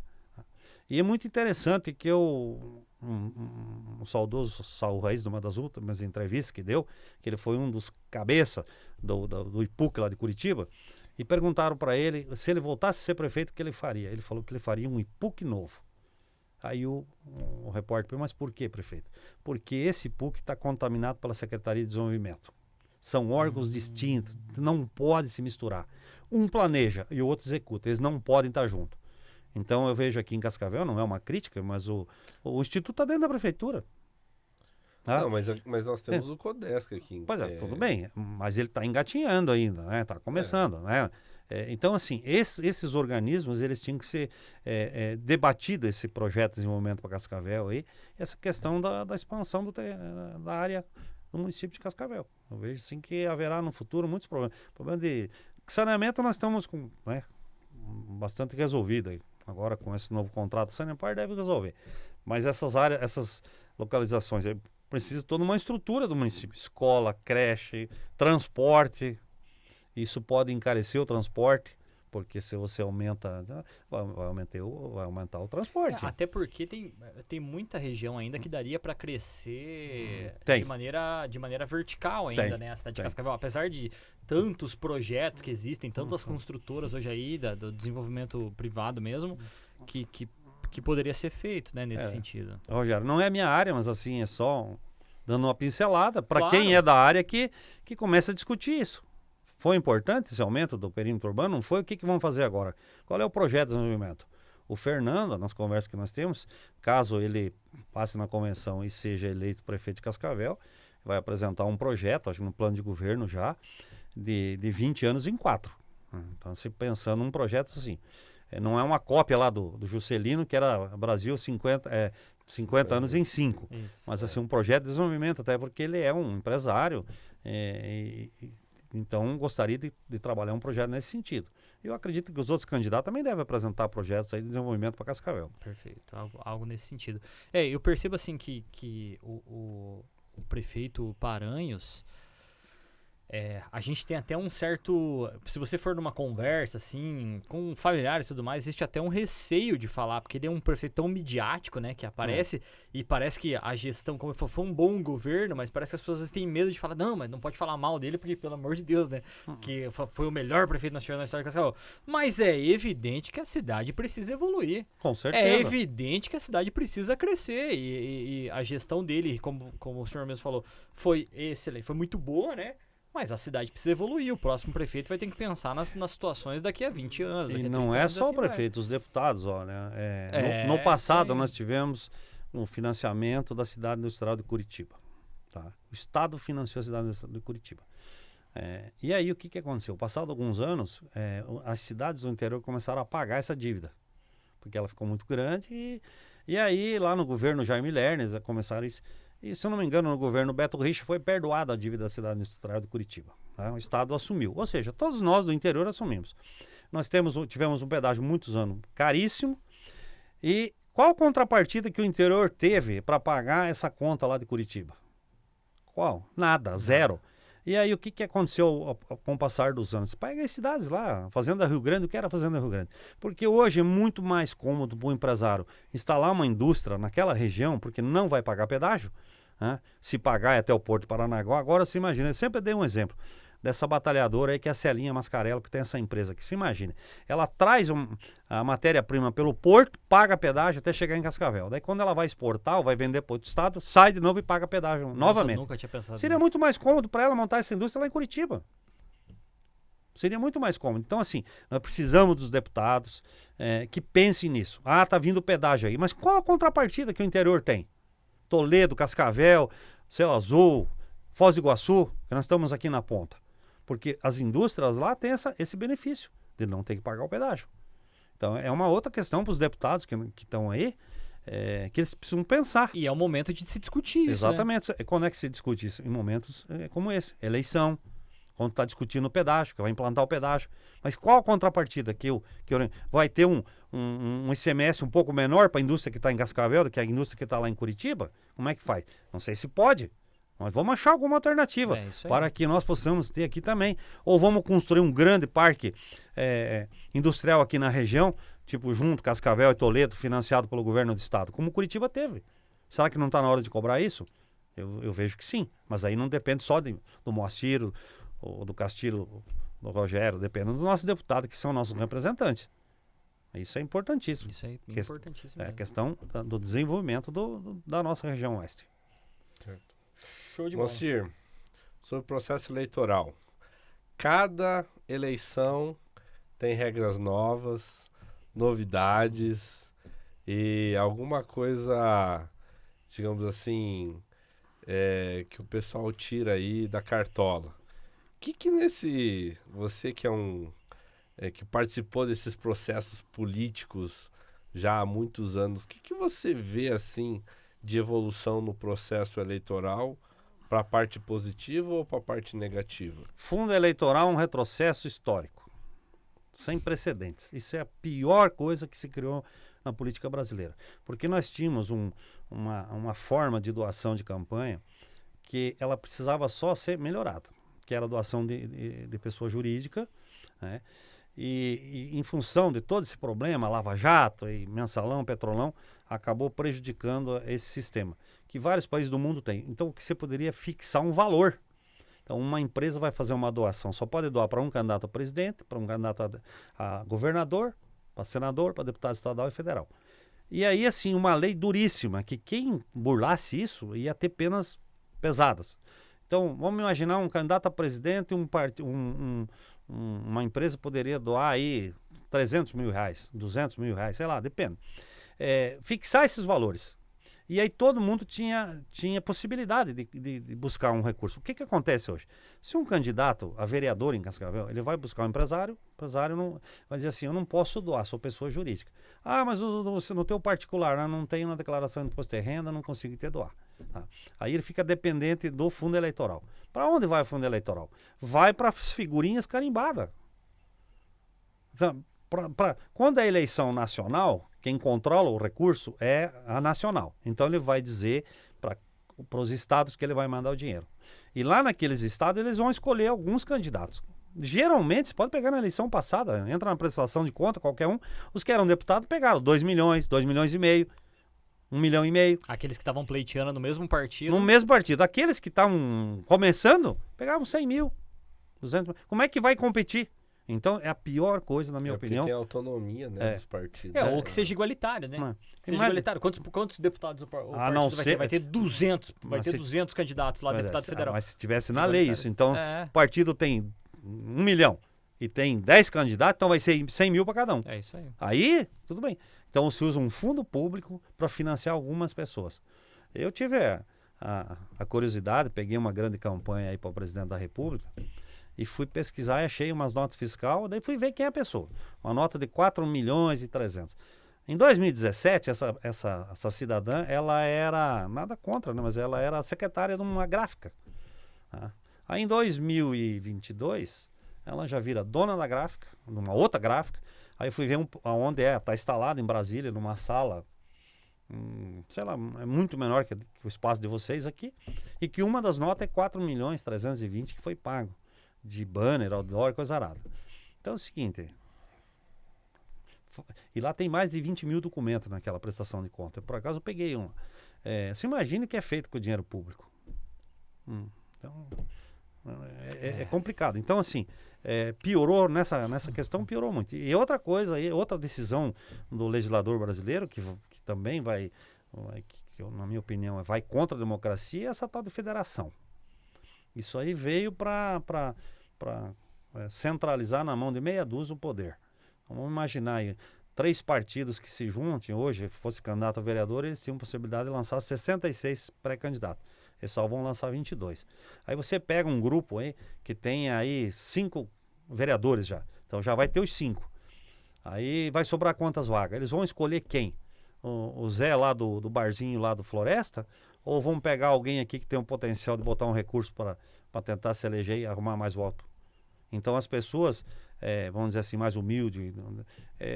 E é muito interessante que um saudoso Saul Reis, de uma das últimas entrevistas que deu, que ele foi um dos cabeças do IPUC lá de Curitiba, e perguntaram para ele, se ele voltasse a ser prefeito, o que ele faria? Ele falou que ele faria um IPUC novo. Aí o repórter perguntou, mas por que, prefeito? Porque esse IPUC está contaminado pela Secretaria de Desenvolvimento. São órgãos distintos, não pode se misturar. Um planeja e o outro executa, eles não podem estar juntos. Então eu vejo aqui em Cascavel, não é uma crítica, mas o Instituto está dentro da prefeitura. Não, mas nós temos o Codesc aqui. Pois tudo bem, mas ele está engatinhando ainda, né? Está começando, né? Então, assim, esses organismos, eles tinham que ser debatido, esse projeto de desenvolvimento para Cascavel aí, essa questão da expansão da área do município de Cascavel. Eu vejo, assim, que haverá no futuro muitos problemas. Problema de saneamento nós estamos com, bastante resolvido aí. Agora, com esse novo contrato, o Sanepar deve resolver. Mas essas áreas, essas localizações, precisa toda uma estrutura do município. Escola, creche, transporte. Isso pode encarecer o transporte, porque se você aumenta, vai aumentar o transporte. Até porque tem muita região ainda que daria para crescer de maneira vertical ainda, né? A cidade de Cascavel, apesar de tantos projetos que existem, tantas construtoras hoje aí, do desenvolvimento privado mesmo, que poderia ser feito, né, nesse sentido. Rogério, não é a minha área, mas assim, é só dando uma pincelada para quem é da área que começa a discutir isso. Foi importante esse aumento do perímetro urbano? Não foi? O que vamos fazer agora? Qual é o projeto de desenvolvimento? O Fernando, nas conversas que nós temos, caso ele passe na convenção e seja eleito prefeito de Cascavel, vai apresentar um projeto, acho que no plano de governo já, de 20 anos em 4. Então, se pensando num projeto assim, não é uma cópia lá do Juscelino, que era Brasil 50 anos em 5. Mas assim, um projeto de desenvolvimento, até porque ele é um empresário, Então, gostaria de trabalhar um projeto nesse sentido. Eu acredito que os outros candidatos também devem apresentar projetos aí de desenvolvimento para Cascavel. Perfeito, algo nesse sentido. Eu percebo assim que o prefeito Paranhos, a gente tem até um certo... Se você for numa conversa, assim, com familiares e tudo mais, existe até um receio de falar, porque ele é um prefeito tão midiático, né, que aparece e parece que a gestão, como eu falei, foi um bom governo, mas parece que as pessoas às vezes têm medo de falar, não, mas não pode falar mal dele, porque, pelo amor de Deus, né, que foi o melhor prefeito que nós tivemos na história de Cascavel. Mas é evidente que a cidade precisa evoluir. Com certeza. É evidente que a cidade precisa crescer e a gestão dele, como o senhor mesmo falou, foi excelente, foi muito boa, né? Mas a cidade precisa evoluir. O próximo prefeito vai ter que pensar nas situações daqui a 20 anos. E não é só o prefeito, os deputados, olha. No passado nós tivemos um financiamento da cidade industrial de Curitiba. Tá? O Estado financiou a cidade industrial de Curitiba. E aí o que aconteceu? Passado alguns anos, as cidades do interior começaram a pagar essa dívida. Porque ela ficou muito grande e aí lá no governo Jaime Lerner começaram isso. E, se eu não me engano, no governo Beto Richa foi perdoada a dívida da cidade industrial de Curitiba. Tá? O Estado assumiu. Ou seja, todos nós do interior assumimos. Nós tivemos um pedágio muitos anos caríssimo. E qual a contrapartida que o interior teve para pagar essa conta lá de Curitiba? Qual? Nada, zero. E aí o que aconteceu com o passar dos anos? Pega as cidades lá, Fazenda Rio Grande, o que era a Fazenda Rio Grande? Porque hoje é muito mais cômodo para o empresário instalar uma indústria naquela região, porque não vai pagar pedágio, né? Se pagar é até o Porto de Paranaguá. Agora se imagina, eu sempre dei um exemplo dessa batalhadora aí que é a Celinha Mascarello, que tem essa empresa aqui. Se imagina, ela traz a matéria-prima pelo porto, paga pedágio até chegar em Cascavel. Daí quando ela vai exportar ou vai vender para outro estado, sai de novo e paga pedágio novamente. Eu nunca tinha pensado Seria nisso. muito mais cômodo para ela montar essa indústria lá em Curitiba. Seria muito mais cômodo. Então, assim, nós precisamos dos deputados que pensem nisso. Ah, tá vindo pedágio aí. Mas qual a contrapartida que o interior tem? Toledo, Cascavel, Céu Azul, Foz do Iguaçu, que nós estamos aqui na ponta. Porque as indústrias lá têm esse benefício de não ter que pagar o pedágio. Então, é uma outra questão para os deputados que estão aí, que eles precisam pensar. E é o momento de se discutir isso, Exatamente. Né? Quando é que se discute isso? Em momentos como esse. Eleição, quando está discutindo o pedágio, que vai implantar o pedágio. Mas qual a contrapartida que vai ter um ICMS um pouco menor para a indústria que está em Cascavel do que a indústria que está lá em Curitiba? Como é que faz? Não sei se pode. Mas vamos achar alguma alternativa para que nós possamos ter aqui também. Ou vamos construir um grande parque industrial aqui na região, tipo junto Cascavel e Toledo, financiado pelo governo do estado, como Curitiba teve. Será que não está na hora de cobrar isso? Eu vejo que sim. Mas aí não depende só do Moacir, ou do Castilho, do Rogério, depende do nosso deputado, que são nossos representantes. Isso é importantíssimo. Isso é importantíssimo. É a questão do desenvolvimento da nossa região oeste. Certo. Show de bola. Moacir, sobre o processo eleitoral. Cada eleição tem regras novas, novidades e alguma coisa, digamos assim, que o pessoal tira aí da cartola. Você que que participou desses processos políticos já há muitos anos, o que você vê assim de evolução no processo eleitoral para a parte positiva ou para a parte negativa? Fundo eleitoral é um retrocesso histórico, sem precedentes. Isso é a pior coisa que se criou na política brasileira. Porque nós tínhamos uma forma de doação de campanha que ela precisava só ser melhorada, que era a doação de pessoa jurídica, né? E em função de todo esse problema, Lava Jato e Mensalão, Petrolão, acabou prejudicando esse sistema, que vários países do mundo têm. Então, o que você poderia fixar um valor. Então, uma empresa vai fazer uma doação, só pode doar para um candidato a presidente, para um candidato a governador, para senador, para deputado estadual e federal. E aí, assim, uma lei duríssima, que quem burlasse isso ia ter penas pesadas. Então, vamos imaginar um candidato a presidente e uma empresa poderia doar aí 300 mil reais, 200 mil reais, sei lá, depende. Fixar esses valores. E aí todo mundo tinha possibilidade de buscar um recurso. O que acontece hoje? Se um candidato a vereador em Cascavel, ele vai buscar um empresário, o empresário não, vai dizer assim, eu não posso doar, sou pessoa jurídica. Ah, mas no teu particular, não tenho na declaração de imposto de renda, não consigo te doar. Tá? Aí ele fica dependente do fundo eleitoral. Para onde vai o fundo eleitoral? Vai para as figurinhas carimbadas. Então, quando é eleição nacional, quem controla o recurso é a nacional. Então ele vai dizer para os estados que ele vai mandar o dinheiro. E lá naqueles estados eles vão escolher alguns candidatos. Geralmente, você pode pegar na eleição passada, entra na prestação de conta, qualquer um, os que eram deputados pegaram 2 milhões, 2 milhões e meio, 1 milhão e meio. Aqueles que estavam pleiteando no mesmo partido. No mesmo partido. Aqueles que estavam começando, pegavam 100 mil, 200 mil. Como é que vai competir? Então, é a pior coisa, na minha opinião. Tem autonomia, né, dos partidos. Ou que seja igualitário, né? Seja igualitário. Quantos deputados o partido vai ter? Vai ter 200, vai ter 200 candidatos lá, deputado federal. Mas se tivesse na lei isso, então o partido tem 1 milhão e tem 10 candidatos, então vai ser 100 mil para cada um. É isso aí. Aí, tudo bem. Então, se usa um fundo público para financiar algumas pessoas. Eu tive a curiosidade, peguei uma grande campanha aí para o presidente da República, e fui pesquisar e achei umas notas fiscais, daí fui ver quem é a pessoa. Uma nota de 4 milhões e 300. Em 2017, essa cidadã, ela era, nada contra, né, mas ela era secretária de uma gráfica. Tá? Aí em 2022, ela já vira dona da gráfica, de uma outra gráfica. Aí fui ver onde está instalada em Brasília, numa sala, sei lá, é muito menor que o espaço de vocês aqui, e que uma das notas é 4 milhões 320 que foi pago. De banner, outdoor, coisa arada. Então é o seguinte, e lá tem mais de 20 mil documentos naquela prestação de conta. Por acaso eu peguei uma. Você imagine que é feito com o dinheiro público. Então, é complicado. Então, assim, piorou nessa questão, piorou muito. E outra coisa, outra decisão do legislador brasileiro, que também vai, que na minha opinião, vai contra a democracia, é essa tal de federação. Isso aí veio para centralizar na mão de meia dúzia o poder. Então, vamos imaginar aí, 3 partidos que se juntem hoje, fosse candidato a vereador, eles tinham possibilidade de lançar 66 pré-candidatos. Eles só vão lançar 22. Aí você pega um grupo aí que tem aí 5 vereadores já. Então já vai ter os 5. Aí vai sobrar quantas vagas? Eles vão escolher quem? O Zé lá do barzinho lá do Floresta? Ou vão pegar alguém aqui que tem um potencial de botar um recurso para tentar se eleger e arrumar mais voto? Então as pessoas, vamos dizer assim, mais humildes,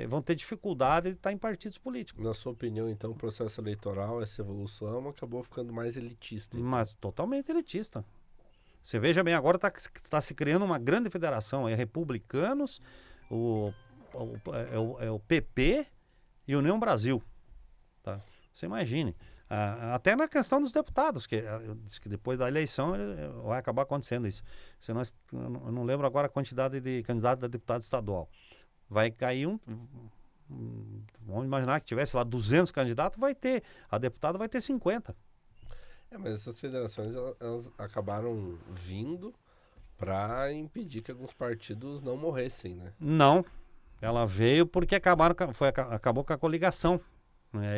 vão ter dificuldade de estar em partidos políticos. Na sua opinião, então, o processo eleitoral, essa evolução, acabou ficando mais elitista? Então. Mas totalmente elitista. Você veja bem, agora está se criando uma grande federação, republicanos, o PP e União Brasil. Tá? Você imagine. Até na questão dos deputados, que depois da eleição vai acabar acontecendo isso. Eu não lembro agora a quantidade de candidatos a deputado estadual. Vai cair vamos imaginar que tivesse lá 200 candidatos, a deputada vai ter 50. Mas essas federações, elas acabaram vindo para impedir que alguns partidos não morressem, né? Não, ela veio porque acabou com a coligação.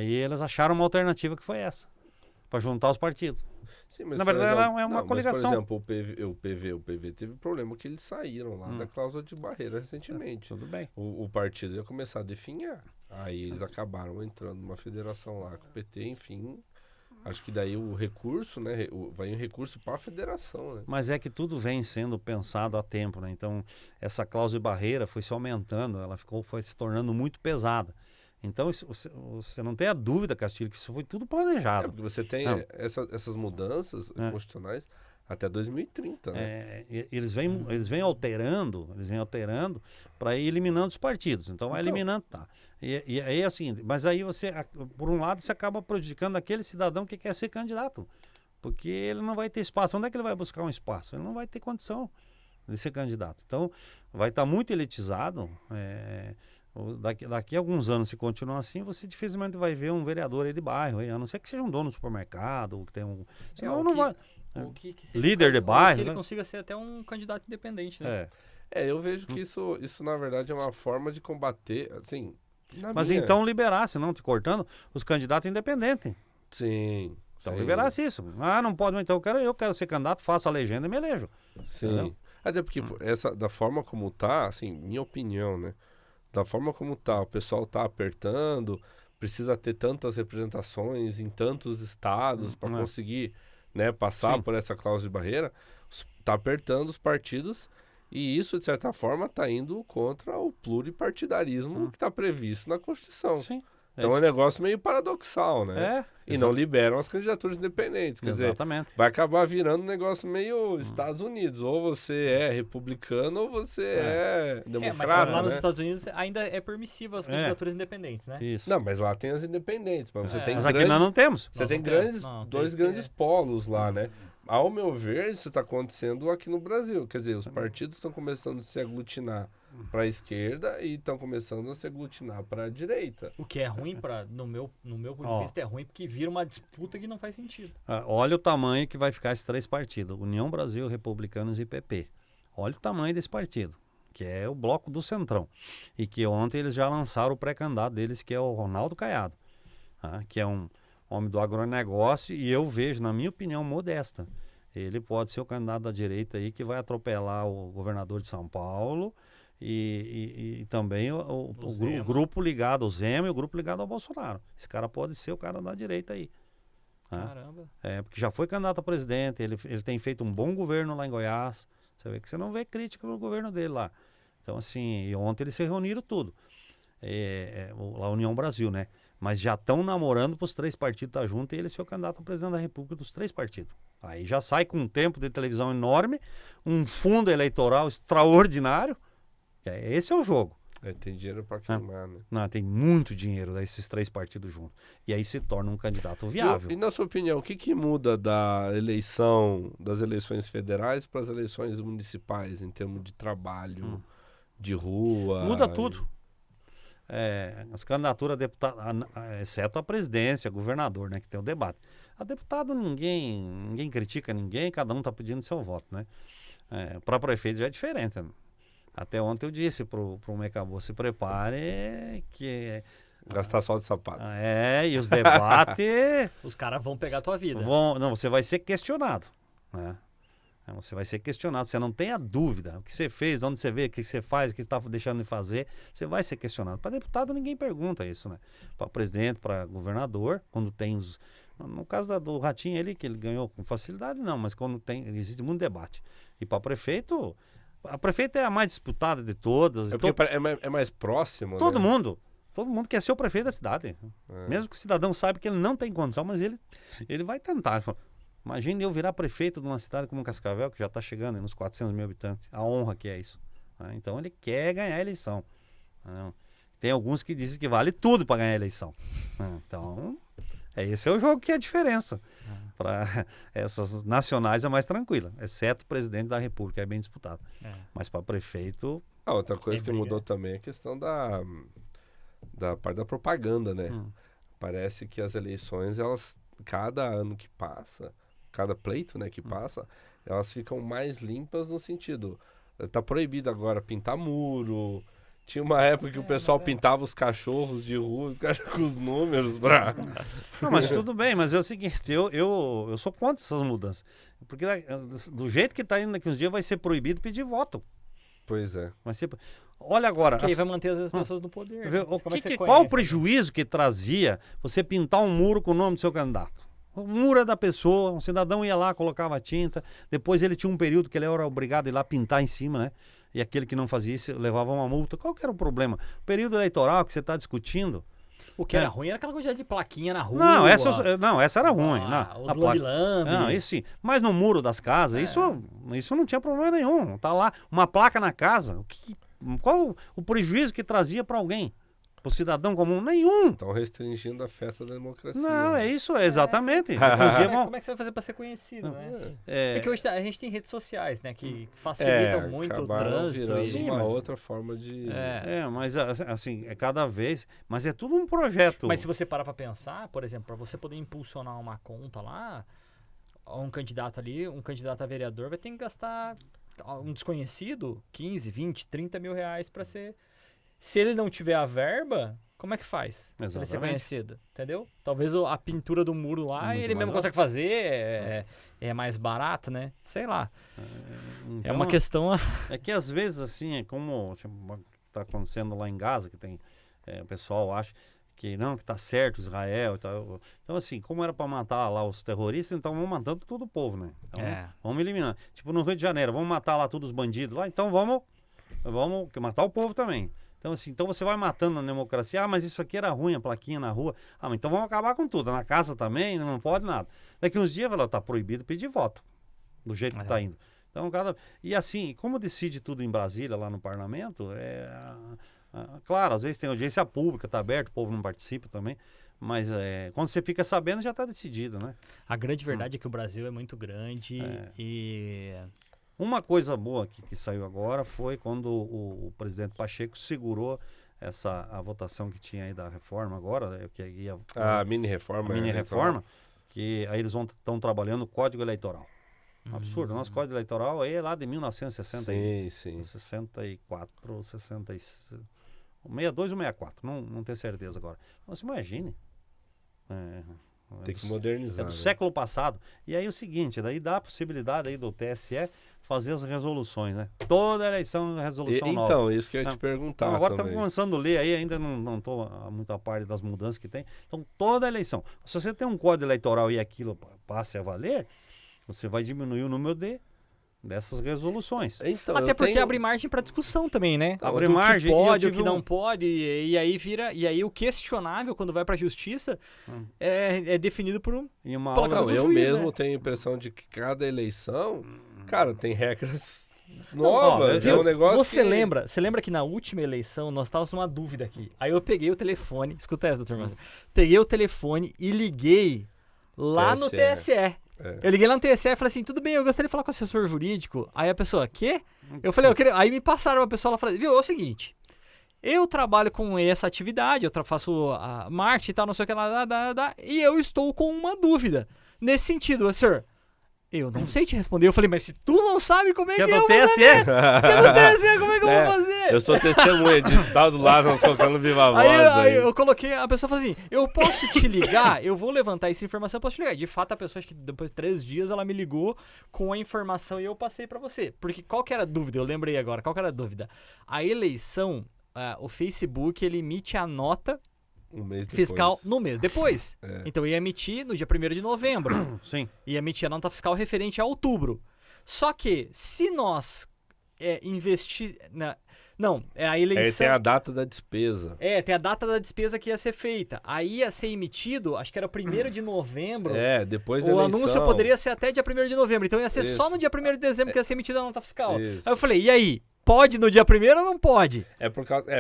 E eles acharam uma alternativa que foi essa, para juntar os partidos. Sim, mas, na verdade, ela é uma coligação. Mas, por exemplo, o PV teve problema que eles saíram lá da cláusula de barreira recentemente. Tudo bem. O partido ia começar a definhar. Aí eles acabaram entrando numa federação lá com o PT, enfim. Acho que daí o recurso, né? Vai um recurso para a federação, né? Mas é que tudo vem sendo pensado há tempo, né? Então, essa cláusula de barreira foi se aumentando, foi se tornando muito pesada. Então, você não tem a dúvida, Castilho, que isso foi tudo planejado. Porque você tem essas mudanças constitucionais até 2030, né? Eles vêm alterando para ir eliminando os partidos. Então, vai eliminando, tá. E aí, assim, mas aí você, por um lado, você acaba prejudicando aquele cidadão que quer ser candidato. Porque ele não vai ter espaço. Onde é que ele vai buscar um espaço? Ele não vai ter condição de ser candidato. Então, vai estar muito elitizado. Daqui a alguns anos, se continuar assim, você dificilmente vai ver um vereador aí de bairro, a não ser que seja um dono do supermercado, ou que tenha um... Senão não vai... líder de bairro. Que ele consiga ser até um candidato independente, né? Eu vejo que isso na verdade é uma forma de combater, assim... Mas então liberasse, não te cortando, os candidatos independentes. Sim. Então liberasse isso. Não pode, então eu quero ser candidato, faço a legenda e me elejo. Sim. Entendeu? Até porque da forma como tá, assim, minha opinião, né? Da forma como tá, o pessoal tá apertando, precisa ter tantas representações em tantos estados para conseguir, né, passar Sim. por essa cláusula de barreira, está apertando os partidos e isso, de certa forma, está indo contra o pluripartidarismo que está previsto na Constituição. Sim. Então é um negócio meio paradoxal, né? E não liberam as candidaturas independentes. Quer dizer, Exatamente. vai acabar virando um negócio meio Estados Unidos. Ou você é republicano ou você é Mas democrata, lá nos né? Estados Unidos ainda é permissível as candidaturas independentes, né? Isso. Não, mas lá tem as independentes. Mas você tem Mas grandes, aqui nós não temos. você Nós tem não temos, grandes, não, tem dois que ter. grandes polos lá, né? Ao meu ver, isso está acontecendo aqui no Brasil. Quer dizer, os partidos estão começando a se aglutinar para a esquerda e estão começando a se aglutinar para a direita. O que é ruim, no meu ponto de vista, é ruim porque vira uma disputa que não faz sentido. Olha o tamanho que vai ficar esses 3 partidos. União Brasil, Republicanos e PP. Olha o tamanho desse partido, que é o bloco do Centrão. E que ontem eles já lançaram o pré-candidato deles, que é o Ronaldo Caiado. Que é um homem do agronegócio e eu vejo, na minha opinião, modesta. Ele pode ser o candidato da direita aí que vai atropelar o governador de São Paulo e também o grupo ligado ao Zema e o grupo ligado ao Bolsonaro. Esse cara pode ser o cara da direita aí. Caramba. Porque já foi candidato a presidente, ele tem feito um bom governo lá em Goiás. Você vê que você não vê crítica no governo dele lá. Então, assim, e ontem eles se reuniram tudo. A União Brasil, né? Mas já estão namorando para os 3 partidos estar juntos e ele ser o candidato a presidente da República dos 3 partidos. Aí já sai com um tempo de televisão enorme, um fundo eleitoral extraordinário. Esse é o jogo. Tem dinheiro para queimar, né? Não, tem muito dinheiro desses 3 partidos juntos. E aí se torna um candidato viável. E na sua opinião, o que muda das eleições federais para as eleições municipais em termos de trabalho, de rua? Muda tudo. As candidaturas a deputado, exceto a presidência, governador, né, que tem o debate. A deputado ninguém critica ninguém, cada um está pedindo seu voto, né? Para prefeito já é diferente. Né? Até ontem eu disse pro Mecabô, se prepare que... Gastar sol de sapato. E os debates... Os caras vão pegar a tua vida. Não, você vai ser questionado, né? Você vai ser questionado, você não tem a dúvida. O que você fez, de onde você veio, o que você faz, o que você está deixando de fazer, você vai ser questionado. Para deputado ninguém pergunta isso, né? Para presidente, para governador, quando tem os... No caso do Ratinho, que ele ganhou com facilidade, não, mas quando existe muito debate. E para prefeito, a prefeita é a mais disputada de todas. Porque é mais próximo, Todo né? mundo quer ser o prefeito da cidade. Mesmo que o cidadão saiba que ele não tem condição, mas ele vai tentar. Ele fala, imagine eu virar prefeito de uma cidade como Cascavel, que já está chegando nos 400 mil habitantes. A honra que é isso. Então ele quer ganhar a eleição. Tem alguns que dizem que vale tudo para ganhar a eleição. Então, esse é o jogo que é a diferença. Para essas nacionais é mais tranquila, exceto o presidente da República, é bem disputado. Mas para prefeito... outra coisa que mudou também é a questão da parte da propaganda, né? Parece que as eleições, elas, cada ano que passa... cada pleito, né, que passa, elas ficam mais limpas no sentido, tá proibido agora pintar muro, tinha uma época que o pessoal pintava os cachorros de rua, com os números pra... Não, mas tudo bem, mas é o seguinte, eu sou contra essas mudanças, porque do jeito que tá indo daqui uns dias vai ser proibido pedir voto. Pois é. Olha agora... Porque aí vai manter as pessoas no poder. Qual o prejuízo que trazia você pintar um muro com o nome do seu candidato? O muro é da pessoa, um cidadão ia lá, colocava tinta, depois ele tinha um período que ele era obrigado a ir lá pintar em cima, né? E aquele que não fazia isso levava uma multa. Qual que era o problema? O período eleitoral que você está discutindo... O que era ruim era aquela quantidade de plaquinha na rua. Não, essa era ruim. Os lambi-lambi. Não, isso sim. Mas no muro das casas, isso não tinha problema nenhum. Tá lá, uma placa na casa. Qual o prejuízo que trazia para alguém? Para o cidadão comum? Nenhum. Estão restringindo a festa da democracia. Não, é isso, exatamente. Como é que você vai fazer para ser conhecido, né? Porque hoje a gente tem redes sociais, né? Que facilitam muito o trânsito. Sim, uma outra forma de... Mas assim, é cada vez... Mas é tudo um projeto. Mas se você parar para pensar, por exemplo, para você poder impulsionar uma conta lá, um candidato a vereador vai ter que gastar, um desconhecido, 15, 20, 30 mil reais para ser... Se ele não tiver a verba, como é que faz? Pra ele ser conhecido, entendeu? Talvez a pintura do muro lá Muito ele mesmo consegue fazer, é mais barato, né? Sei lá. Então, é uma questão... É que às vezes, assim, é como está acontecendo lá em Gaza, que tem... o pessoal acha que não, que tá certo Israel e tal. Então, assim, como era para matar lá os terroristas, então vamos matando todo o povo, né? Então, vamos eliminando. Tipo, no Rio de Janeiro, vamos matar lá todos os bandidos lá, então vamos matar o povo também. Então, assim, então você vai matando na democracia. Ah, mas isso aqui era ruim, a plaquinha na rua. Ah, mas então vamos acabar com tudo. Na casa também, não pode nada. Daqui uns dias, tá proibido pedir voto, do jeito que tá indo. Então, e assim, como decide tudo em Brasília, lá no parlamento, claro, às vezes tem audiência pública, tá aberto, o povo não participa também. Mas quando você fica sabendo, já tá decidido, né? A grande verdade é que o Brasil é muito grande e... Uma coisa boa que saiu agora foi quando o presidente Pacheco segurou a votação que tinha aí da reforma agora, que ia, a mini-reforma. Mini-reforma, que aí eles estão trabalhando o Código Eleitoral. Absurdo, o nosso Código Eleitoral aí é lá de 1960. Sim. 64, 66, 62 ou 64, não tenho certeza agora. Então, você imagine. Tem que modernizar. É do século passado. E aí o seguinte, daí dá a possibilidade aí do TSE fazer as resoluções, né? Toda eleição é resolução nova. Então, isso que eu ia te perguntar. Então, agora estamos começando a ler aí, ainda não estou muito a par das mudanças que tem. Então, toda eleição. Se você tem um código eleitoral e aquilo passe a valer, você vai diminuir o número dessas resoluções. Então, até porque abre margem para discussão também, né? Abre margem. O que pode, o que não pode, e aí o questionável, quando vai para a justiça, é definido por um... Eu mesmo tenho a impressão de que cada eleição, cara, tem regras novas. É um negócio Você lembra que na última eleição nós estávamos numa dúvida aqui. Aí eu peguei o telefone, escuta essa, doutor Márcio. Peguei o telefone e liguei lá no TSE. Eu liguei lá no TSE e falei assim, tudo bem, eu gostaria de falar com o assessor jurídico. Aí a pessoa, quê? Eu falei, aí me passaram uma pessoa, ela falou, viu, é o seguinte, eu trabalho com essa atividade, eu faço a marketing e tal, não sei o que lá, e eu estou com uma dúvida. Nesse sentido, senhor, eu não sei te responder. Eu falei, mas se tu não sabe, como é que eu vou fazer? Que é do TSE, como é que eu vou fazer? Eu sou testemunha, digitado do lado, nós colocando viva voz. Aí eu coloquei, a pessoa falou assim, eu posso te ligar? Eu vou levantar essa informação, eu posso te ligar. De fato, a pessoa, acho que depois de 3 dias, ela me ligou com a informação e eu passei pra você. Porque qual que era a dúvida? Eu lembrei agora, qual que era a dúvida? A eleição, o Facebook, ele emite a nota fiscal no mês depois. Então ia emitir no dia 1º de novembro. Sim. Ia emitir a nota fiscal referente a outubro. Só que, se nós investir... Não, a eleição... Aí tem a data da despesa. Tem a data da despesa que ia ser feita. Aí ia ser emitido, acho que era 1º de novembro. Depois da eleição. O eleição. anúncio poderia ser até dia 1º de novembro. Então ia ser só no dia 1º de dezembro que ia ser emitida a nota fiscal. Aí eu falei, e aí? Pode no dia 1º ou não pode?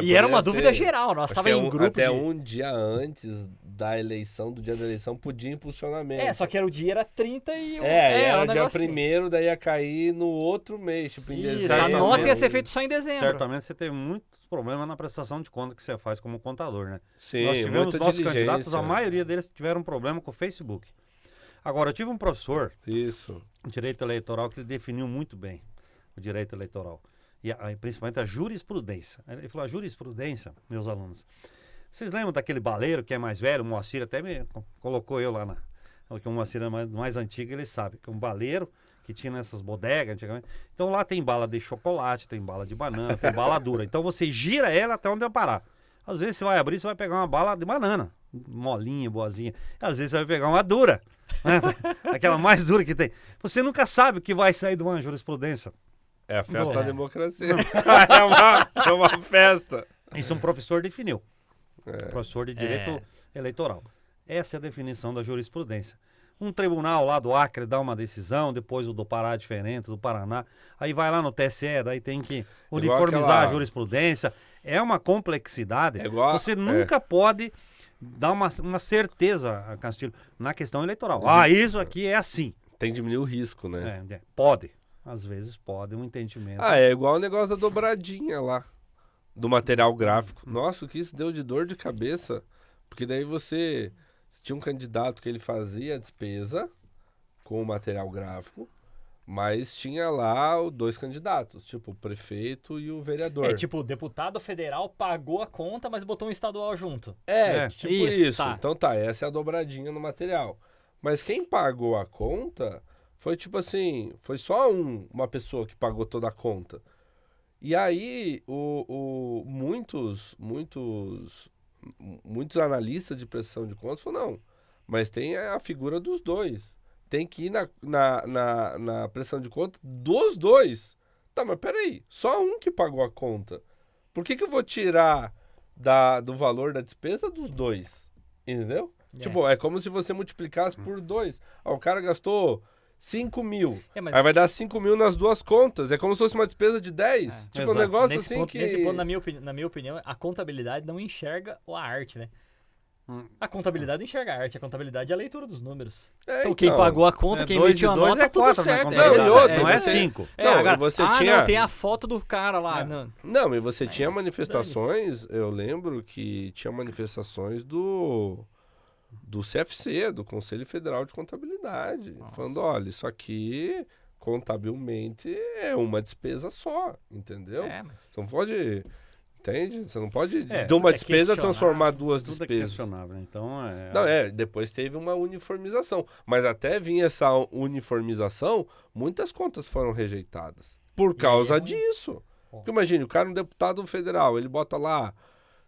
E era uma dúvida geral, nós estávamos em grupo. Até um dia antes da eleição, do dia da eleição, podia impulsionamento. Só que o dia era 31. Era dia 1º, daí ia cair no outro mês, tipo em dezembro. A nota ia ser feita só em dezembro. Certamente você teve muitos problemas na prestação de conta que você faz como contador, né? Sim, nós tivemos nossos candidatos, a maioria deles tiveram problema com o Facebook. Agora, eu tive um professor de direito eleitoral que ele definiu muito bem o direito eleitoral. E principalmente a jurisprudência. Ele falou, a jurisprudência, meus alunos, vocês lembram daquele baleiro que é mais velho, o Moacir até me colocou eu lá porque o Moacir é mais antigo, ele sabe, que é um baleiro que tinha nessas bodegas antigamente. Então lá tem bala de chocolate, tem bala de banana, tem bala dura. Então você gira ela até onde ela parar. Às vezes você vai abrir, você vai pegar uma bala de banana, molinha, boazinha. Às vezes você vai pegar uma dura, né? Aquela mais dura que tem. Você nunca sabe o que vai sair de uma jurisprudência. É a festa da democracia. é uma festa. Isso um professor definiu. Professor de direito eleitoral. Essa é a definição da jurisprudência. Um tribunal lá do Acre dá uma decisão, depois o do Pará é diferente, do Paraná. Aí vai lá no TSE, daí tem que uniformizar a jurisprudência. É uma complexidade. Você nunca pode dar uma certeza, Castilho, na questão eleitoral. Isso aqui é assim. Tem que diminuir o risco, né? Pode. Às vezes pode, um entendimento. É igual o negócio da dobradinha lá, do material gráfico. Nossa, o que isso deu de dor de cabeça. Porque daí você tinha um candidato que ele fazia a despesa com o material gráfico, mas tinha lá 2 candidatos, tipo o prefeito e o vereador. Tipo, o deputado federal pagou a conta, mas botou um estadual junto. Tipo isso. Tá. Então essa é a dobradinha no material. Mas quem pagou a conta... Foi tipo assim, foi só uma pessoa que pagou toda a conta. E aí, muitos muitos analistas de prestação de contas falam, não, mas tem a figura dos dois. Tem que ir na prestação de contas dos dois. Tá, mas peraí, só um que pagou a conta. Por que eu vou tirar do valor da despesa dos dois? Entendeu? Tipo, é como se você multiplicasse por 2. O cara gastou 5 mil. Aí vai dar 5 mil nas duas contas. É como se fosse uma despesa de 10. Tipo, exato. um negócio Nesse assim ponto, que... Nesse ponto, na minha opinião, a contabilidade não enxerga a arte, né? A contabilidade não enxerga a arte, a contabilidade é a leitura dos números. Então quem pagou a conta, quem emitiu a nota, tudo certo. Não é 5. Agora, você não, tem a foto do cara lá. Não, e você tinha manifestações, eu lembro que tinha manifestações do CFC, do Conselho Federal de Contabilidade, falando, olha, isso aqui contabilmente é uma despesa só, entendeu? Você não pode... Entende? Você não pode de uma despesa transformar duas despesas. Tudo é questionável, então depois teve uma uniformização. Mas até vinha essa uniformização, muitas contas foram rejeitadas. Por causa disso. Porque imagine, o cara, um deputado federal, ele bota lá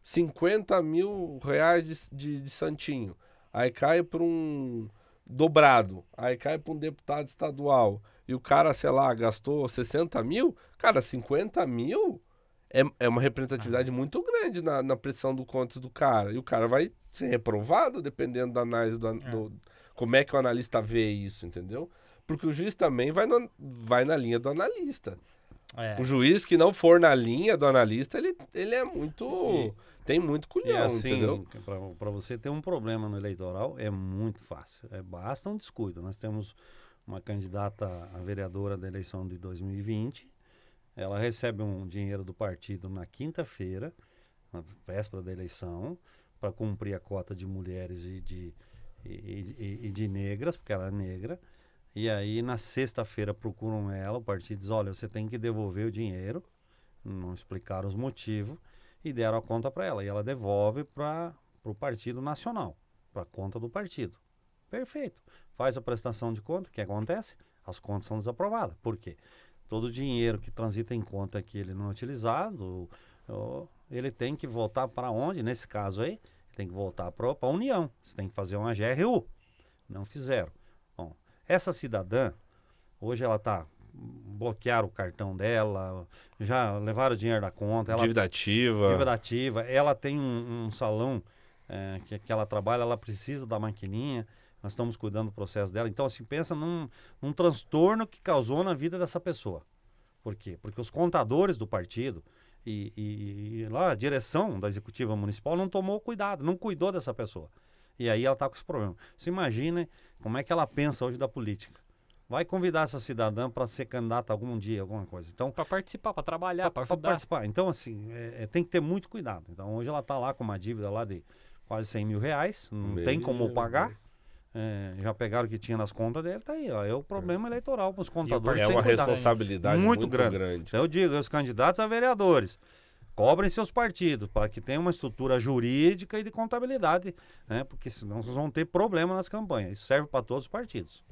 50 mil reais de santinho. Aí cai para um dobrado. Aí cai para um deputado estadual. E o cara, sei lá, gastou 60 mil. Cara, 50 mil... É uma representatividade muito grande na pressão do contas do cara. E o cara vai ser reprovado dependendo da análise como é que o analista vê isso, entendeu? Porque o juiz também vai na linha do analista. O juiz que não for na linha do analista, ele é muito... tem muito culhão, assim, entendeu? Para você ter um problema no eleitoral, é muito fácil. Basta um descuido. Nós temos uma candidata a vereadora da eleição de 2020... Ela recebe um dinheiro do partido na quinta-feira, na véspera da eleição, para cumprir a cota de mulheres e de negras, porque ela é negra. E aí, na sexta-feira, procuram ela, o partido diz, olha, você tem que devolver o dinheiro, não explicaram os motivos, e deram a conta para ela. E ela devolve para o Partido Nacional, para a conta do partido. Perfeito. Faz a prestação de conta, o que acontece? As contas são desaprovadas. Por quê? Todo o dinheiro que transita em conta que ele não é utilizado, ele tem que voltar para onde? Nesse caso aí, tem que voltar para a União. Você tem que fazer uma GRU. Não fizeram. Bom, essa cidadã, hoje ela bloquearam o cartão dela, já levaram o dinheiro da conta. Dívida ativa. Ela tem um salão que ela trabalha, ela precisa da maquininha. Nós estamos cuidando do processo dela. Então, assim, pensa num transtorno que causou na vida dessa pessoa. Por quê? Porque os contadores do partido e lá a direção da executiva municipal não tomou cuidado, não cuidou dessa pessoa. E aí ela está com esse problema. Você imagina como é que ela pensa hoje da política. Vai convidar essa cidadã para ser candidata algum dia, alguma coisa. Então, para participar, para trabalhar, para ajudar. Participar. Então, assim, tem que ter muito cuidado. Então, hoje ela está lá com uma dívida lá de quase 100 mil reais, não tem como pagar. Já pegaram o que tinha nas contas dele, tá aí, ó. É o problema eleitoral para os contadores. É uma responsabilidade muito grande. Então, eu digo aos candidatos a vereadores, cobrem seus partidos para que tenha uma estrutura jurídica e de contabilidade, né? Porque senão vocês vão ter problema nas campanhas. Isso serve para todos os partidos.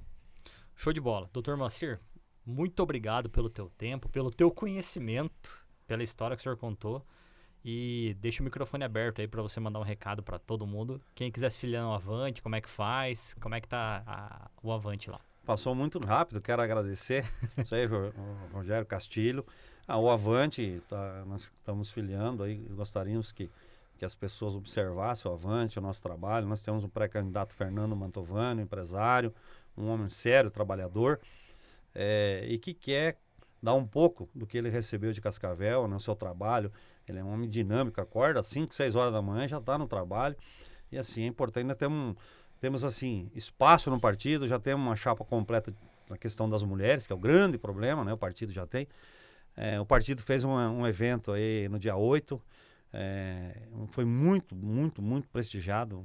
Show de bola. Doutor Moacir, muito obrigado pelo teu tempo, pelo teu conhecimento, pela história que o senhor contou. E deixa o microfone aberto aí para você mandar um recado para todo mundo. Quem quiser se filiar no Avante, como é que faz? Como é que tá o Avante lá? Passou muito rápido, quero agradecer. Isso aí, Rogério Castilho. O Avante, nós estamos filiando aí, gostaríamos que as pessoas observassem o Avante, o nosso trabalho. Nós temos um pré-candidato Fernando Mantovani, empresário, um homem sério, trabalhador, e que quer dar um pouco do que ele recebeu de Cascavel no seu trabalho. Ele é um homem dinâmico, acorda às 5, 6 horas da manhã, já está no trabalho. E assim, é importante, nós temos assim, espaço no partido, já temos uma chapa completa na questão das mulheres, que é o grande problema, né? O partido já tem. O partido fez um evento aí no dia 8, foi muito, muito, muito prestigiado.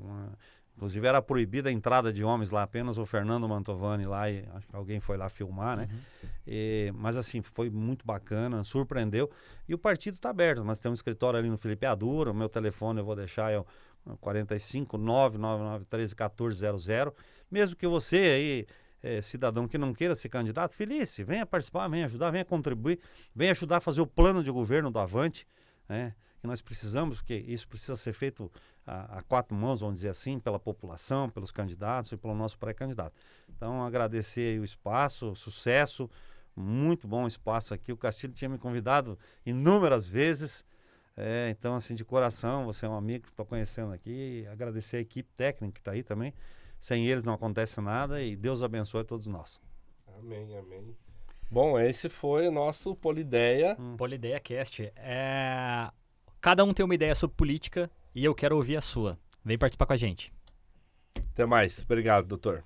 Inclusive era proibida a entrada de homens lá, apenas o Fernando Mantovani lá, e acho que alguém foi lá filmar, né? Mas assim, foi muito bacana, surpreendeu. E o partido está aberto, nós temos um escritório ali no Felipe Adura, o meu telefone eu vou deixar, é o 45 999 13 1400. Mesmo que você aí, cidadão que não queira ser candidato, feliz, venha participar, venha ajudar, venha contribuir, venha ajudar a fazer o plano de governo do Avante, né? que nós precisamos, porque isso precisa ser feito a quatro mãos, vamos dizer assim, pela população, pelos candidatos e pelo nosso pré-candidato. Então, agradecer aí o espaço, sucesso, muito bom espaço aqui. O Castilho tinha me convidado inúmeras vezes. Então, assim, de coração, você é um amigo que estou conhecendo aqui. Agradecer a equipe técnica que está aí também. Sem eles não acontece nada e Deus abençoe a todos nós. Amém, amém. Bom, esse foi o nosso Polideia. Polideia Cast. Cada um tem uma ideia sobre política e eu quero ouvir a sua. Vem participar com a gente. Até mais. Obrigado, doutor.